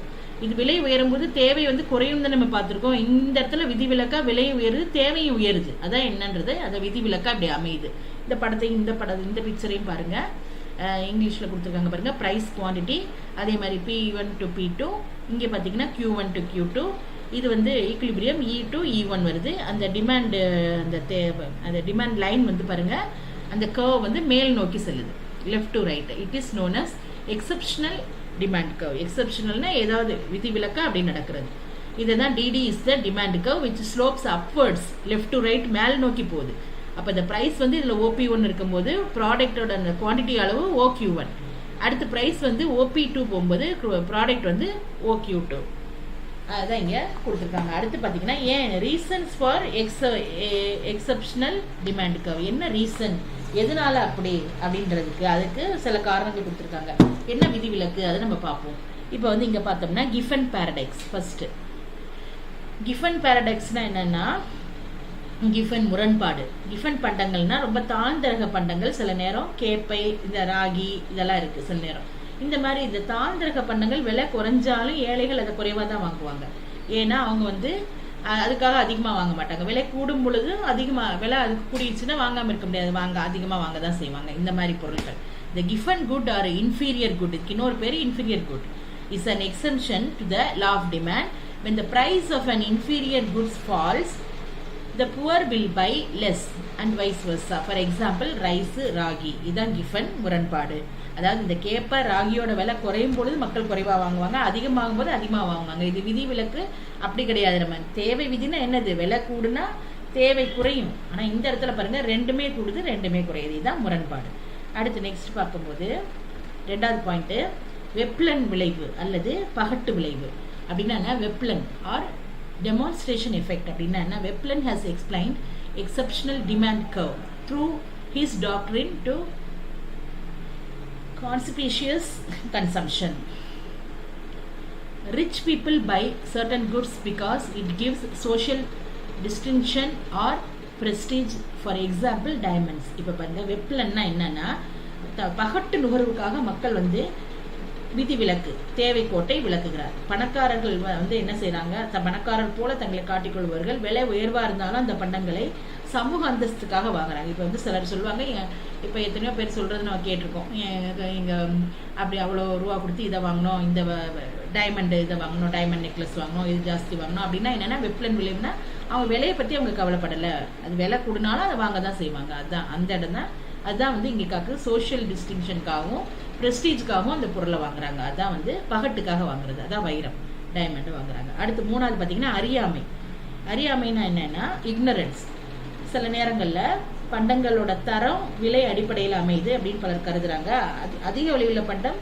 [SPEAKER 1] இது விலை உயரும் போது தேவை வந்து குறையும் தான் நம்ம பார்த்துருக்கோம். இந்த இடத்துல விதிவிலக்கா விலையும் உயருது, தேவையும் உயருது. அதான் என்னன்றது அதை விதிவிலக்கா அப்படி அமையுது. இந்த படத்தையும் இந்த பிக்சரையும் பாருங்க, இங்கிலீஷில் கொடுத்துருக்காங்க பாருங்க, ப்ரைஸ் குவான்டிட்டி. அதே மாதிரி P1 to P2, இங்கே பார்த்தீங்கன்னா Q1 to Q2. இது வந்து ஈக்குலிபிரியம் E to E1 வருது. அந்த டிமாண்ட் அந்த டிமாண்ட் லைன் வந்து பாருங்க, அந்த கர்வ் வந்து மேல் நோக்கி செல்லுது, left to right. It is known as exceptional demand curve. எக்ஸப்ஷனல்னா ஏதாவது விதிவிலக்கா அப்படி நடக்கிறது. இதுதான் DD is the demand curve which slopes upwards left to right, மேல் நோக்கி போகுது. அப்போ இந்த ப்ரைஸ் வந்து இதில் OP1 இருக்கும்போது ப்ராடக்டோட அந்த குவான்டிட்டி அளவு OQ1. அடுத்து ப்ரைஸ் வந்து OP2 போகும்போது ப்ராடக்ட் வந்து OQ2. அதுதான் இங்கே கொடுத்துருக்காங்க. அடுத்து பார்த்தீங்கன்னா ஏன் reasons for exceptional demand curve. என்ன ரீசன், எதனால அப்படி அப்படின்றதுக்கு அதுக்கு சில காரணங்கள் கொடுத்துருக்காங்க. என்ன விதிவிலக்கு அதை நம்ம பார்ப்போம். இப்போ வந்து இங்கே பார்த்தோம்னா கிஃபன் பாரடாக்ஸ். ஃபர்ஸ்ட் கிஃபன் பாரடாக்ஸ்னா என்னன்னா, கிஃபன் முரண்பாடு. கிஃபன் பண்டங்கள்னா ரொம்ப தாழ்ந்த ரக பண்டங்கள், சில நேரம் கேப்பை, இந்த ராகி இதெல்லாம் இருக்கு சில நேரம். இந்த மாதிரி இந்த தாழ்ந்த ரக பண்டங்கள் விலை குறைஞ்சாலும் ஏழைகள் அதை குறைவாக தான் வாங்குவாங்க. ஏன்னா அவங்க வந்து அதுக்காக அதிகமாக வாங்க மாட்டாங்க. விலை கூடும் பொழுது அதிகமாக விலை அதுக்கு கூடிடுச்சுன்னா வாங்காமல் இருக்க முடியாது, அதிகமாக வாங்க தான் செய்வாங்க. இந்த மாதிரி பொருட்கள் இந்த Giffen good or inferior good, இதுக்கு இன்னொரு பேர் inferior good, is an exemption to the law of demand. when the price of an inferior goods falls, the poor will buy less and vice versa. For example, rice, ragi. இதான் கிஃபன் முரண்பாடு. அதாவது இந்த கேப்ப ராகியோட விலை குறையும் பொழுது மக்கள் குறைவாக வாங்குவாங்க, அதிகமாகும் போது அதிகமாக வாங்குவாங்க. இது விதி விலக்கு அப்படி கிடையாது. நம்ம தேவை விதினா என்னது, விலை கூடுனா தேவை குறையும். ஆனால் இந்த இடத்துல பாருங்க ரெண்டுமே கூடுது ரெண்டுமே குறையுது. இதுதான் முரண்பாடு. அடுத்து நெக்ஸ்ட் பார்க்கும்போது ரெண்டாவது பாயிண்ட் வெப்லன் விளைவு அல்லது பகட்டு விளைவு. அப்படின்னா வெப்லன் ஆர் demonstration effect அப்படின்னா Veplen has explained exceptional demand curve through his doctrine to conspicuous consumption. Rich people buy certain goods because it gives social distinction or prestige. For example, diamonds. இப்போ பாருங்க, வெப்லன்னா என்னன்னா பகட்டு நுகர்வுக்காக மக்கள் வந்து விதிவிலக்கு தேவை கோட்டை விளக்குகிறார். பணக்காரர்கள் வந்து என்ன செய்யறாங்க, பணக்காரர் போல தங்களை காட்டிக்கொள்வார்கள். விலை உயர்வா இருந்தாலும் அந்த பண்டங்களை சமூக அந்தஸ்துக்காக வாங்குறாங்க. இப்போ வந்து சிலர் சொல்லுவாங்க, இப்போ எத்தனையோ பேர் சொல்றது நம்ம கேட்டிருக்கோம், இங்க அப்படி அவ்வளோ ரூபா கொடுத்து இதை வாங்கணும், இந்த டைமண்ட் இதை வாங்கணும், டைமண்ட் நெக்லஸ் வாங்கணும், இது ஜாஸ்தி வாங்கணும். அப்படின்னா என்னன்னா வெப்லன் விளைவுனா அவங்க விலையை பத்தி அவங்க கவலைப்படலை, அது விலை கூடுனாலும் அதை வாங்க தான் செய்வாங்க. அதுதான் அந்த இடம் தான். அதுதான் வந்து இங்கே காக்கு சோஷியல் டிஸ்டிங்ஷனுக்காகவும் ப்ரெஸ்டீஜ்க்காகவும் அந்த பொருளை வாங்குறாங்க. அதான் வந்து பகட்டுக்காக வாங்குறது. அதான் வைரம் டைமண்ட் வாங்குறாங்க. அடுத்து மூணாவது பார்த்தீங்கன்னா அறியாமை. அறியாமைன்னா என்னன்னா இக்னரன்ஸ். சில நேரங்களில் பண்டங்களோட தரம் விலை அடிப்படையில் அமையுது அப்படின்னு பலர் கருதுறாங்க. அதிக விலையுள்ள பண்டம்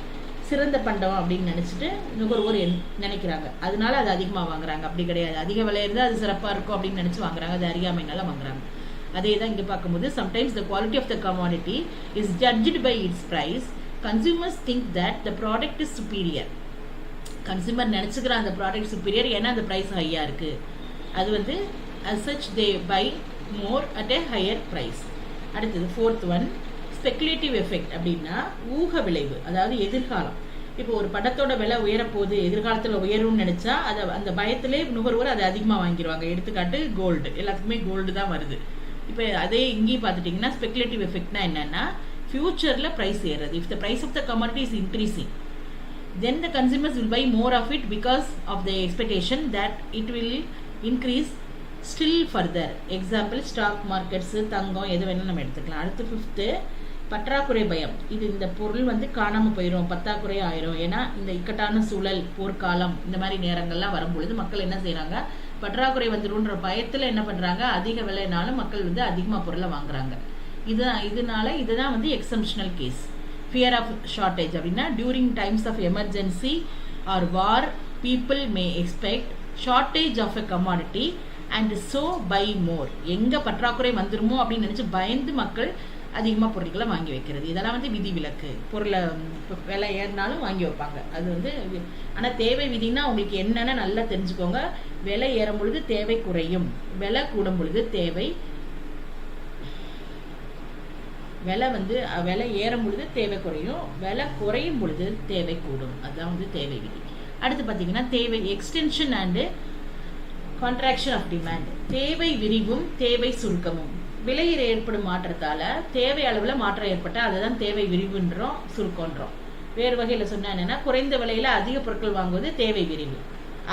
[SPEAKER 1] சிறந்த பண்டம் அப்படின்னு நினைச்சிட்டு நுகர்வோர் நினைக்கிறாங்க. அதனால அது அதிகமாக வாங்குறாங்க. அப்படி கிடையாது. அதிக விலை இருந்தால் அது சிறப்பாக இருக்கும் அப்படின்னு நினைச்சு வாங்குறாங்க. அது அறியாமைனால வாங்குறாங்க. அதே தான் இங்கே பார்க்கும்போது sometimes the quality of the commodity is judged by its price. Consumers think that the product is superior. Consumer நினச்சிக்கிற அந்த ப்ராடக்ட் சுப்பீரியர், ஏன்னா அந்த ப்ரைஸ் ஹையாக இருக்குது. அது வந்து as such they buy more at a higher price. அடுத்தது fourth one speculative effect. அப்படின்னா ஊக விளைவு, அதாவது எதிர்காலம். இப்போ ஒரு படத்தோட விலை உயரப்போகுது, எதிர்காலத்தில் உயரும்னு நினைச்சா அதை அந்த பயத்திலே நுகர்வோர் அதை அதிகமாக வாங்கிடுவாங்க. எடுத்துக்காட்டு கோல்டு, எல்லாத்துக்குமே கோல்டு தான் வருது. இப்போ அதே இங்கேயும் பார்த்துட்டிங்கன்னா ஸ்பெகுலேட்டிவ் எஃபெக்ட்னா என்னன்னா ஃபியூச்சரில் ப்ரைஸ் ஏறுறது. If the price of the commodity is increasing, then the consumers will buy more of it because of the expectation that it will increase still further. Example stock markets, தங்கம், எது வேணாலும் நம்ம எடுத்துக்கலாம். அடுத்து fifth பற்றாக்குறை பயம். இது இந்த பொருள் வந்து காணாமல் போயிடும், பற்றாக்குறை ஆயிரும். ஏன்னா இந்த இக்கட்டான சூழல், போர்க்காலம், இந்த மாதிரி நேரங்கள்லாம் வரும்பொழுது மக்கள் என்ன செய்யறாங்க, பற்றாக்குறை வந்துடும்ன்ற பயத்தில் என்ன பண்றாங்க, அதிக விலைனாலும் மக்கள் வந்து அதிகமாக பொருளை வாங்குறாங்க. இதுதான் வந்து exceptional case. Fear of shortage அப்படின்னா during times of emergency or war people may expect shortage of a commodity and so buy more. எங்கே பற்றாக்குறை வந்துருமோ அப்படின்னு நினச்சி பயந்து மக்கள் அதிகமாக பொருட்களை வாங்கி வைக்கிறது. இதெல்லாம் வந்து விதி விலக்கு. பொருளை விலை ஏறினாலும் வாங்கி வைப்பாங்க. அது வந்து ஆனால் தேவை விதினா உங்களுக்கு என்னென்னு நல்லா தெரிஞ்சுக்கோங்க. விலை ஏறும் பொழுது தேவை குறையும், விலை கூடும் பொழுது விலை ஏறும் பொழுது தேவை குறையும், விலை குறையும் பொழுது தேவை கூடும். அதுதான் வந்து தேவை விதி. அடுத்து பார்த்தீங்கன்னா தேவை extension and contraction of demand. தேவை விரிவும் தேவை சுருக்கமும். விலையில் ஏற்படும் மாற்றத்தால தேவை அளவில் மாற்றம் ஏற்பட்டால் அதுதான் தேவை விரிவுன்றோம், சுருக்கன்றோம். வேறு வகையில் சொன்னா என்னன்னா குறைந்த விலையில அதிக பொருட்கள் வாங்குவது தேவை விரிவு,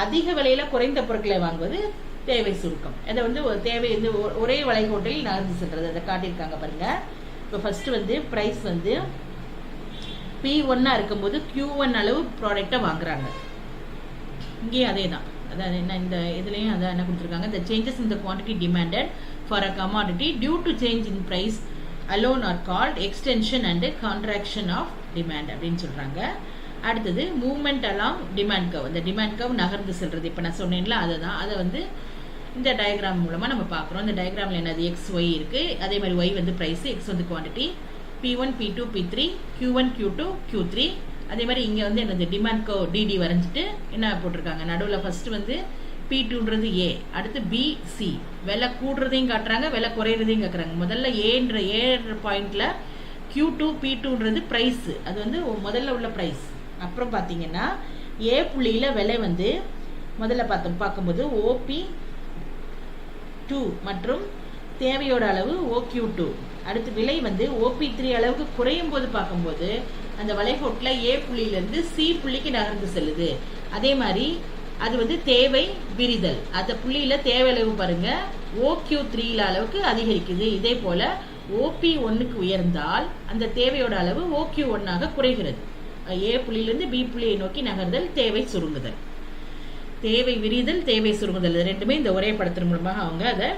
[SPEAKER 1] அதிக விலையில குறைந்த பொருட்களை வாங்குவது தேவை சுருக்கம். அதை வந்து தேவை வந்து ஒரே வளைகோட்டில் நகர்ந்து செல்றது. அதை காட்டியிருக்காங்க பாருங்க. இப்போ ஃபர்ஸ்ட் வந்து ப்ரைஸ் வந்து P1 இருக்கும்போது Q1 அளவு ப்ராடக்டை வாங்குறாங்க. இங்கேயும் அதே தான். அதாவது என்ன, இந்த இதுலேயும் அதான் என்ன கொடுத்துருக்காங்க, the changes in the quantity demanded for a commodity due to change in price alone are called extension and contraction of demand அப்படின்னு சொல்கிறாங்க. அடுத்தது மூவ்மெண்ட் அலாங் டிமாண்ட் கர்வ். இந்த டிமாண்ட் கர்வ் நகர்ந்து செல்றது. இப்போ நான் சொன்னேன்ல அதுதான். அதை வந்து இந்த டயக்ராம் மூலமாக நம்ம பார்க்குறோம். இந்த டயக்ராமில் என்னது, எக்ஸ் ஒய் இருக்குது. அதே மாதிரி ஒய் வந்து ப்ரைஸ், எக்ஸ் வந்து quantity, P1 P2 P3 Q1 Q2 Q3. அதே மாதிரி இங்கே வந்து என்னது டிமாண்ட் கர்வ் டிடி வரைஞ்சிட்டு என்ன போட்டிருக்காங்க, நடுவில் ஃபர்ஸ்ட் வந்து P2ன்றது ஏ, அடுத்து BC. விலை கூடுறதையும் காட்டுறாங்க, விலை குறையிறதையும் காட்டுறாங்க. முதல்ல ஏன்ற பாயிண்ட்ல Q2 P2ன்றது ப்ரைஸ், அது வந்து முதல்ல உள்ள ப்ரைஸ். அப்புறம் பார்த்தீங்கன்னா ஏ புள்ளியில் விலை வந்து முதல்ல பார்க்கும்போது OP2 மற்றும் தேவையோட அளவு OQ2. அடுத்து விலை வந்து OP3 அளவுக்கு குறையும் போது பார்க்கும்போது அந்த வளைகோட்டில் ஏ புள்ளியிலேருந்து சி புள்ளிக்கு நகர்ந்து செல்லுது. அதே மாதிரி அது வந்து தேவை விரிதல். அந்த புள்ளியில் தேவை அளவு பாருங்க OQ3 அளவுக்கு அதிகரிக்குது. இதே போல OP1க்கு உயர்ந்தால் அந்த தேவையோட அளவு OQ1ஆக குறைகிறது. ஏ புள்ளியிலிருந்து பி புள்ளியை நோக்கி நகர்தல், தேவை சுருங்குதல். தேவை விரிதல், தேவை சுருங்குதல், ரெண்டுமே இந்த ஒரே படத்தின் மூலமாக அவங்க அதை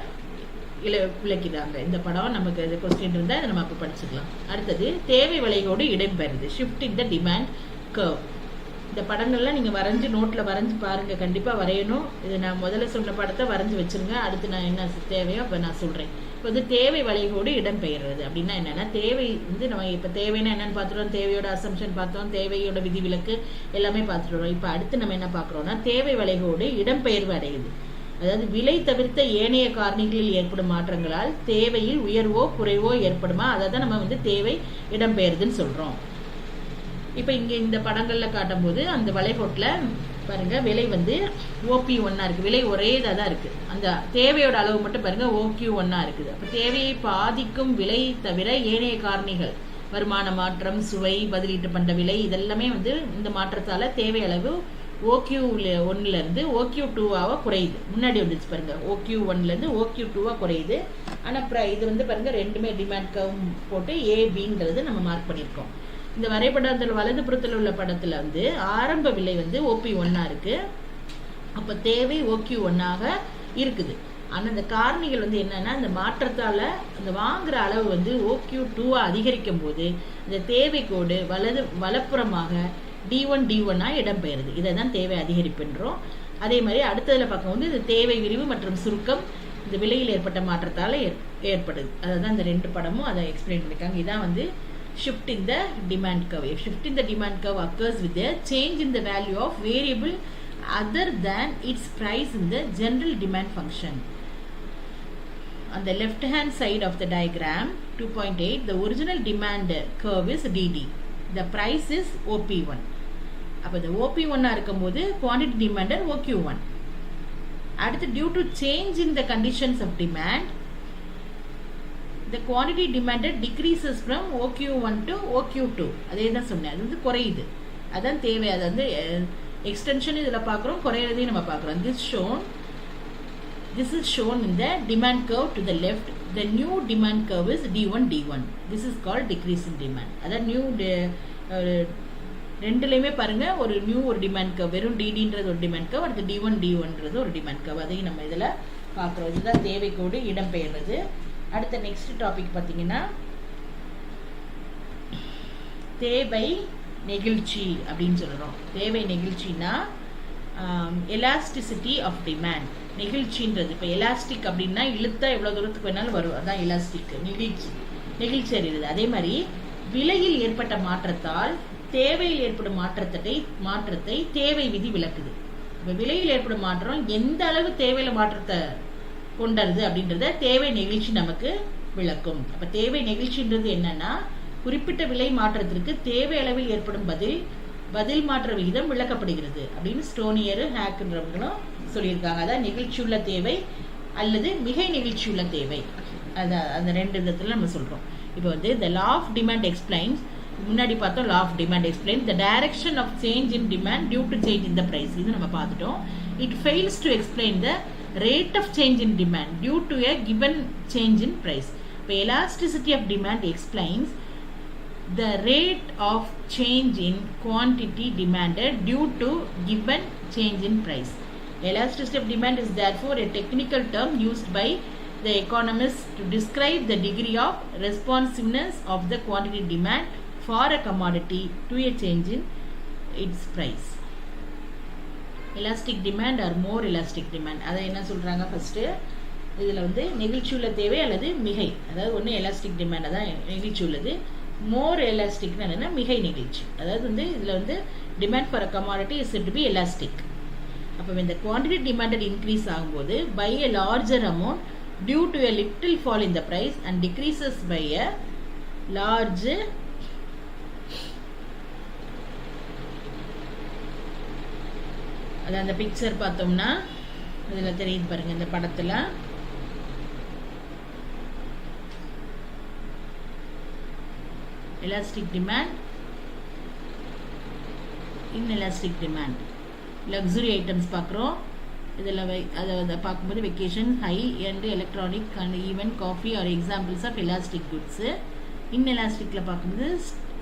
[SPEAKER 1] விளக்கிறாங்க. இந்த படம் நமக்கு இது கொஸ்டின் இருந்தால் அதை நம்ம அப்போ படிச்சுக்கலாம். அடுத்தது தேவை விலையோடு இடம்பெறுது, shift in the demand curve. இந்த படங்கள்லாம் நீங்கள் வரைஞ்சி நோட்டில் வரைஞ்சி பாருங்கள், கண்டிப்பாக வரையணும். இது நான் முதல்ல சொன்ன படத்தை வரைஞ்சி வச்சுருங்க. அடுத்து நான் என்ன தேவையோ அப்போ நான் சொல்கிறேன். இப்போ இப்போ வந்து தேவை வளைகோடு இடம்பெயர்றது அப்படின்னா என்னன்னா, தேவை வந்து நம்ம இப்போ தேவைன்னா என்னன்னு பார்த்துட்டோம், தேவையோட அசம்ஷன் பார்த்தோம், தேவையோட விதிவிலக்கு எல்லாமே பார்த்துட்டோம். இப்போ அடுத்து நம்ம என்ன பார்க்குறோம்னா, தேவை வளைகோடு இடம்பெயர்வு அடையுது. அதாவது விலை தவிர்த்த ஏனைய காரணிகளில் ஏற்படும் மாற்றங்களால் தேவையில் உயர்வோ குறைவோ ஏற்படுமா, அதை தான் நம்ம வந்து தேவை இடம்பெயர்துன்னு சொல்றோம். இப்போ இங்க இந்த படங்கள்ல காட்டும் போது அந்த வளைகோட்டில் பாருங்க, விலை வந்து OP1 இருக்கு, விலை ஒரே இதாக தான் இருக்கு. அந்த தேவையோட அளவு மட்டும் பாருங்க OQ1 இருக்குது. அப்போ தேவையை பாதிக்கும் விலை தவிர ஏனைய காரணிகள், வருமான மாற்றம், சுவை, பதிலீட்டு பண்ட விலை, இதெல்லாமே வந்து இந்த மாற்றத்தால தேவை அளவு OQ1 இருந்து OQ2 குறையுது. முன்னாடி வந்துச்சு பாருங்க, OQ1 இருந்து OQ2 குறையுது. ஆனா இது வந்து பாருங்க ரெண்டுமே டிமாண்ட் கர்வ் போட்டு ABன்றது நம்ம மார்க் பண்ணியிருக்கோம். இந்த வரைபடத்தில் வலது புறத்தில் உள்ள படத்துல வந்து ஆரம்ப விலை வந்து OP1 இருக்கு, அப்ப தேவை OQ1 இருக்குது. ஆனா இந்த காரணிகள் வந்து என்னன்னா, இந்த மாற்றத்தால அந்த வாங்குற அளவு வந்து OQ2 அதிகரிக்கும் போது இந்த தேவை கோடு வலப்புறமாக D1 இடம்பெயருது. இதை தான் தேவை அதிகரிப்புன்றோம். அதே மாதிரி அடுத்ததுல பார்க்கும்போது இது தேவை விரிவு மற்றும் சுருக்கம் இந்த விலையில் ஏற்பட்ட மாற்றத்தால ஏற்படுது. அதான் இந்த ரெண்டு படமும் அதை எக்ஸ்பிளைன் பண்ணிருக்காங்க. இதான் வந்து shift in the demand curve. If shift in the demand curve occurs with a change in the value of variable other than its price in the general demand function. On the left hand side of the diagram 2.8, the original demand curve is DD. The price is OP1. அப்போ இந்த OP1 இருக்கும்போது quantity demanded OQ1. அடுத்து due to change in the conditions of demand, the quantity demanded decreases from OQ1 to OQ2. அதே தான் சொன்னேன், அது வந்து குறையுது. அதான் தேவை. அது வந்து எக்ஸ்டென்ஷன் இதில் பார்க்குறோம், குறையிறதையும் நம்ம பார்க்குறோம். This is shown in the demand curve to the left. The new demand curve is D1. This is called decrease in demand. அதான் நியூ ரெண்டுலையுமே பாருங்க, ஒரு நியூ ஒரு டிமாண்ட் கர்வ், வெறும் DDன்றது ஒரு டிமாண்ட் கர்வ், அடுத்து D1ன்றது ஒரு டிமாண்ட் கர்வ். அதையும் நம்ம இதில் பார்க்குறோம். இதுதான் தேவை கோடு இடம்பெயர்றது. அடுத்த நெக்ஸ்ட் டாபிக் பார்த்தீங்கன்னா தேவை நெகிழ்ச்சி அப்படின்னு சொல்கிறோம். தேவை நெகிழ்ச்சின்னா எலாஸ்டிசிட்டி ஆஃப் டிமாண்ட். நெகிழ்ச்சின்றது இப்போ எலாஸ்டிக் அப்படின்னா இழுத்தா எவ்வளோ தூரத்துக்கு வேணாலும் வரும், அதான் எலாஸ்டிக். நெகிழ்ச்சி அறிகிறது. அதே மாதிரி விலையில் ஏற்பட்ட மாற்றத்தால் தேவையில் ஏற்படும் மாற்றத்தை தேவை விதி விளக்குது. இப்போ விலையில் ஏற்படும் மாற்றம் எந்த அளவு தேவையில மாற்றத்தை கொண்டது அப்படின்றத தேவை நெகிழ்ச்சி நமக்கு விளக்கும். அப்ப தேவை நெகிழ்ச்சின்றது என்னன்னா, குறிப்பிட்ட விலை மாற்றத்திற்கு தேவை அளவில் ஏற்படும் பதில் மாற்ற விகிதம் விளக்கப்படுகிறது அப்படின்னு ஸ்டோனியர் ஹேக்ன்றவங்களும் சொல்லியிருக்காங்க. அதான் நெகிழ்ச்சியுள்ள தேவை அல்லது மிகை நெகிழ்ச்சியுள்ள தேவை. அந்த ரெண்டு விதத்துல நம்ம சொல்றோம். இப்போ வந்து the law of demand explains, முன்னாடி பார்த்தோம் law of demand explains the direction of change in demand due to change in the price. இது நம்ம பார்த்துட்டோம். It fails to explain the rate of change in demand due to a given change in price. இப்போ elasticity of demand explains the rate of change in quantity demanded due to given change in price. Elasticity of demand is therefore a technical term used by the economists to describe the degree of responsiveness of the quantity demand for a commodity to a change in its price. Elastic demand or more elastic demand, அதை என்ன சொல்றாங்க first, இதில் வந்து நெகிழ்ச்சியுள்ள தேவை அல்லது மிகை, அதாவது ஒன்று எலாஸ்டிக் டிமாண்ட் அதான் நெகிழ்ச்சி உள்ளது, மோர் எலாஸ்டிக்னா என்னன்னா மிகை நெகிழ்ச்சி. அதாவது வந்து இதில் வந்து demand for a commodity is said to be elastic. அப்போ இந்த குவான்டிட்டி டிமாண்டட் இன்க்ரீஸ் ஆகும்போது by a larger amount due to a little fall in the price and decreases by a large அத அந்த பிக்சர் பார்த்தோம்னா இதுல தெரியுது பாருங்க, இந்த படத்துல elastic demand, inelastic demand. luxury items பார்க்குறோம். இதில் அதை பார்க்கும்போது vacation, high and electronic and even coffee are examples of elastic goods. இன்எலாஸ்டிக்கில் பார்க்கும்போது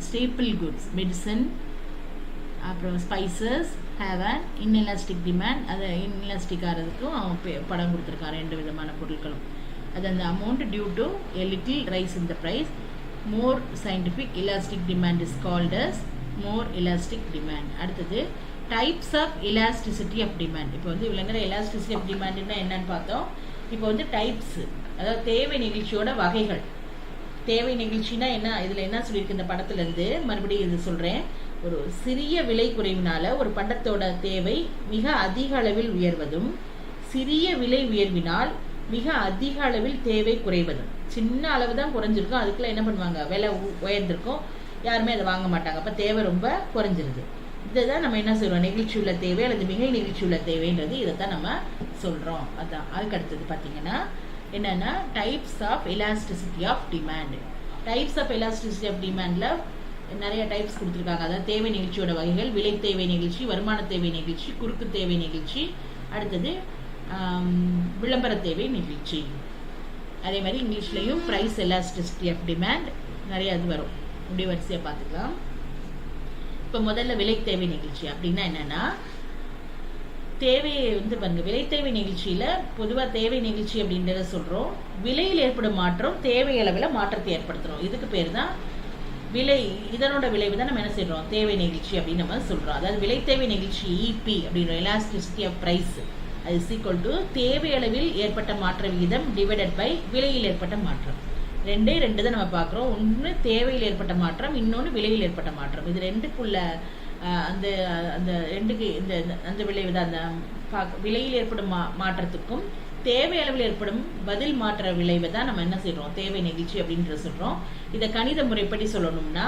[SPEAKER 1] ஸ்டேப்பிள் குட்ஸ், மெடிசன், அப்புறம் spices have and inelastic demand. அதை இன்எலாஸ்டிக் ஆகிறதுக்கும் அவன் படம் கொடுத்துருக்கான், ரெண்டு விதமான பொருட்களும். அது அந்த amount due to a little rise in the price. More scientific elastic demand is called as more elastic demand. அடுத்தது types of elasticity of demand. இப்போ வந்து இவ்வளோ நேரம் எலாஸ்டிசிட்டி ஆஃப் டிமாண்ட்னா என்னன்னு பார்த்தோம். இப்போ வந்து டைப்ஸ் அதாவது தேவை நெகிழ்ச்சியோட வகைகள். தேவை நெகிழ்ச்சினா என்ன, இதில் என்ன சொல்லியிருக்கு இந்த படத்துலேருந்து மறுபடியும் இது சொல்கிறேன். ஒரு சிறிய விலை குறைவினால ஒரு பண்டத்தோட தேவை மிக அதிக அளவில் உயர்வதும், சிறிய விலை உயர்வினால் மிக அதிக அளவில் தேவை குறைவதும். சின்ன அளவு தான் குறைஞ்சிருக்கும், அதுக்குள்ள என்ன பண்ணுவாங்க, விலை உயர்ந்திருக்கும், யாருமே அதை வாங்க மாட்டாங்க, அப்போ தேவை ரொம்ப குறைஞ்சிருது. இதை நம்ம என்ன சொல்கிறோம், நெகிழ்ச்சி உள்ள தேவை அல்லது மிகை நெகிழ்ச்சி உள்ள தேவைன்றது இதைத்தான் நம்ம சொல்கிறோம். அதான் அதுக்கு அடுத்தது பார்த்தீங்கன்னா என்னென்னா types of elasticity of demand. Types of elasticity of டிமாண்டில் நிறைய டைப்ஸ் கொடுத்துருக்காங்க. அதாவது தேவை நெகிழ்ச்சியோட வகைகள்: விலை தேவை நெகிழ்ச்சி, வருமான தேவை நெகிழ்ச்சி, குறுக்கு தேவை நெகிழ்ச்சி, அடுத்தது விளம்பர தேவை நெகிழ்ச்சி. அதே மாதிரி இங்கிலீஷ்லேயும் ப்ரைஸ் எலாஸ்டிசிட்டி ஆஃப் டிமாண்ட் நிறைய அது வரும். இப்படி வரிசையாக பார்த்துக்கலாம். இப்போ முதல்ல விலை தேவை நிகழ்ச்சி அப்படின்னா என்னன்னா, தேவையை பாருங்க, விலை தேவை நிகழ்ச்சியில பொதுவாக தேவை நிகழ்ச்சி அப்படின்றத சொல்றோம். விலையில் ஏற்படும் மாற்றம் தேவை அளவில் மாற்றத்தை ஏற்படுத்துறோம். இதுக்கு பேர் தான் விலை. இதனோட விளைவு தான் நம்ம என்ன செய்யறோம், தேவை நிகழ்ச்சி அப்படின்னு நம்ம சொல்றோம். அதாவது விலை தேவை நிகழ்ச்சி இபி அப்படின்ற எலாஸ்டிசிட்டி ஆஃப் பிரைஸ் அது ஈக்குவல் டு தேவை அளவில் ஏற்பட்ட மாற்ற விகிதம் டிவைடட் பை விலையில் ஏற்பட்ட மாற்றம். ரெண்டு தான் நம்ம பார்க்குறோம். ஒன்று தேவையில் ஏற்பட்ட மாற்றம், இன்னொன்று விலையில் ஏற்பட்ட மாற்றம். இது ரெண்டுக்குள்ள அந்த அந்த ரெண்டுக்கு இந்த அந்த விளைவு தான் அந்த விலையில் ஏற்படும் மாற்றத்துக்கும் தேவை அளவில் ஏற்படும் பதில் மாற்ற விளைவை தான் நம்ம என்ன செய்யறோம், தேவை நெகிழ்ச்சி அப்படின்ற சொல்றோம். இதை கணித முறைப்படி சொல்லணும்னா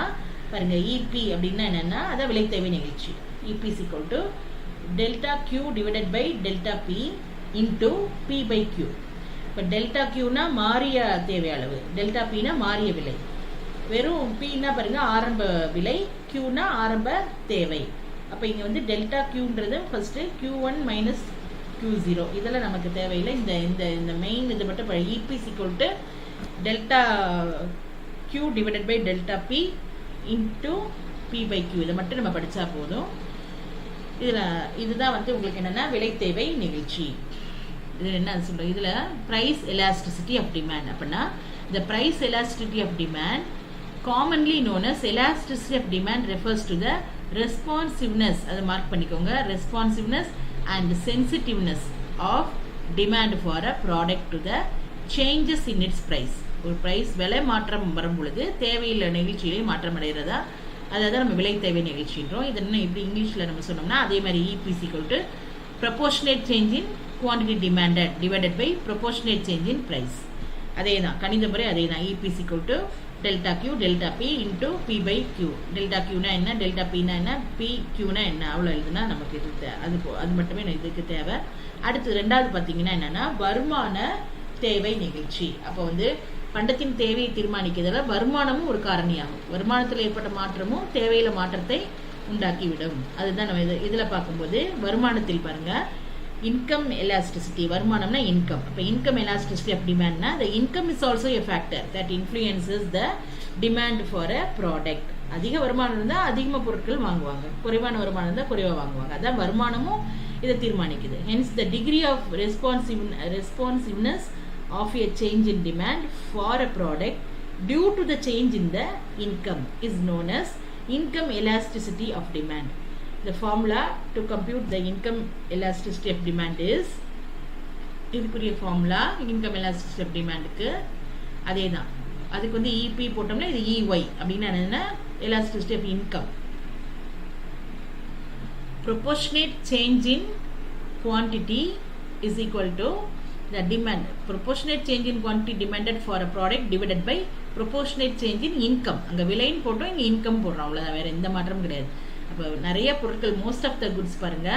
[SPEAKER 1] பாருங்க, இபி அப்படின்னா என்னன்னா அதான் விலை தேவை நெகிழ்ச்சி. EP equal to delta Q divided by delta P into P by Q. இப்போ டெல்டா கியூனா மாறிய தேவை அளவு, டெல்டா பினா மாறிய விலை. வெறும் பின்னா பாருங்க ஆரம்ப விலை, கியூனா ஆரம்ப தேவை. அப்போ இங்கே delta கியூன்றது first Q1 minus Q0 இதெல்லாம் நமக்கு தேவையில்லை. இந்த இந்த இந்த மெயின் இது மட்டும் EP equal to delta Q divided by delta P into P by Q. இதை மட்டும் நம்ம படித்தா போதும். இதில் இதுதான் உங்களுக்கு என்னென்னா விலை தேவை நிகழ்ச்சி. இதில் என்ன சொல்கிறோம், இதில் ப்ரைஸ் எலாஸ்டிசிட்டி ஆஃப் டிமாண்ட் அப்படின்னா the price elasticity of demand, commonly known as elasticity of demand, refers to the responsiveness, அதை மார்க் பண்ணிக்கோங்க, responsiveness and sensitiveness of demand for a product to the changes in its price. ஒரு price விலை மாற்றம் வரும் பொழுது தேவையில்லை நிகழ்ச்சியிலே மாற்றம் அடைகிறதா, அதாவது நம்ம விலை தேவை நிகழ்ச்சின்றோம். இது என்ன இப்படி இங்கிலீஷில் நம்ம சொன்னோம்னா அதே மாதிரி EP equal to proportionate change in quantity demanded divided by proportionate change in price. அதே தான் கணித முறை, அதே தான். EP equal to delta Q delta P into P by Q. Delta கியூனா என்ன, டெல்டா பினா என்ன, பி கியூனா என்ன, அவ்வளோ எழுதுனா நமக்கு இது அது மட்டுமே இதுக்கு தேவை. அடுத்து ரெண்டாவது பார்த்தீங்கன்னா என்னன்னா வருமான தேவை நிகழ்ச்சி. அப்போ பண்டத்தின் தேவையை தீர்மானிக்கிறதுல வருமானமும் ஒரு காரணியாகும். வருமானத்தில் ஏற்பட்ட மாற்றமும் தேவையில மாற்றத்தை உண்டாக்கிவிடும். அதுதான் நம்ம இதில் பார்க்கும்போது வருமானத்தில் பாருங்க, இன்கம் எலாஸ்டிசிட்டி. வருமானம்னா இன்கம். அப்போ இன்கம் எலாஸ்டிசிட்டி ஆஃப் டிமாண்ட்னா the income is also a factor that influences the demand for a product. அதிக வருமானம் இருந்தால் அதிகமாக பொருட்கள் வாங்குவாங்க, குறைவான வருமானம் இருந்தால் குறைவாக வாங்குவாங்க. அதான் வருமானமும் இதை தீர்மானிக்குது. hence the degree of responsiveness of a change in demand for a product due to the change in the income is known as income elasticity of demand. The formula to compute the income elasticity of demand is, இதுக்குரிய formula income elasticity of டிமாண்டுக்கு அதே தான். அதுக்கு EP போட்டோம்னா இது EY அப்படின்னா என்னன்னா elasticity of income. Proportionate change in quantity is equal to the demand. Proportionate change in quantity demanded for a product divided by proportionate change in income. அங்க விலைன்னு போட்டோம், இங்க இன்கம் போடுறோம், அவ்வளவுதான், வேற எந்த மாற்றமும் கிடையாது. அப்போ நிறைய பொருட்கள், மோஸ்ட் ஆஃப் த குட்ஸ் பாருங்க,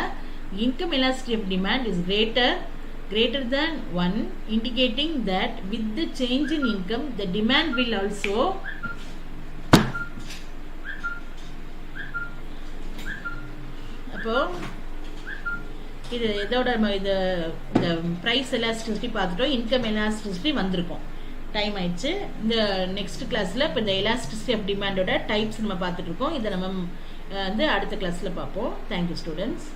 [SPEAKER 1] income elasticity of demand is greater than 1, indicating that with the change in income the demand will also அப்போ இது இதோட நம்ம இந்த ப்ரைஸ் எலாஸ்டிசிட்டி பார்த்துட்டோம், இன்கம் எலாஸ்டிசிட்டி வந்திருக்கோம். டைம் ஆயிடுச்சு. இந்த நெக்ஸ்ட் கிளாஸில் இப்போ இந்த எலாஸ்டிசிட்டி ஆஃப் டிமாண்டோட டைப்ஸ் நம்ம பார்த்துட்டு இருக்கோம். இதை நம்ம அடுத்த கிளாஸில் பார்ப்போம். Thank you students.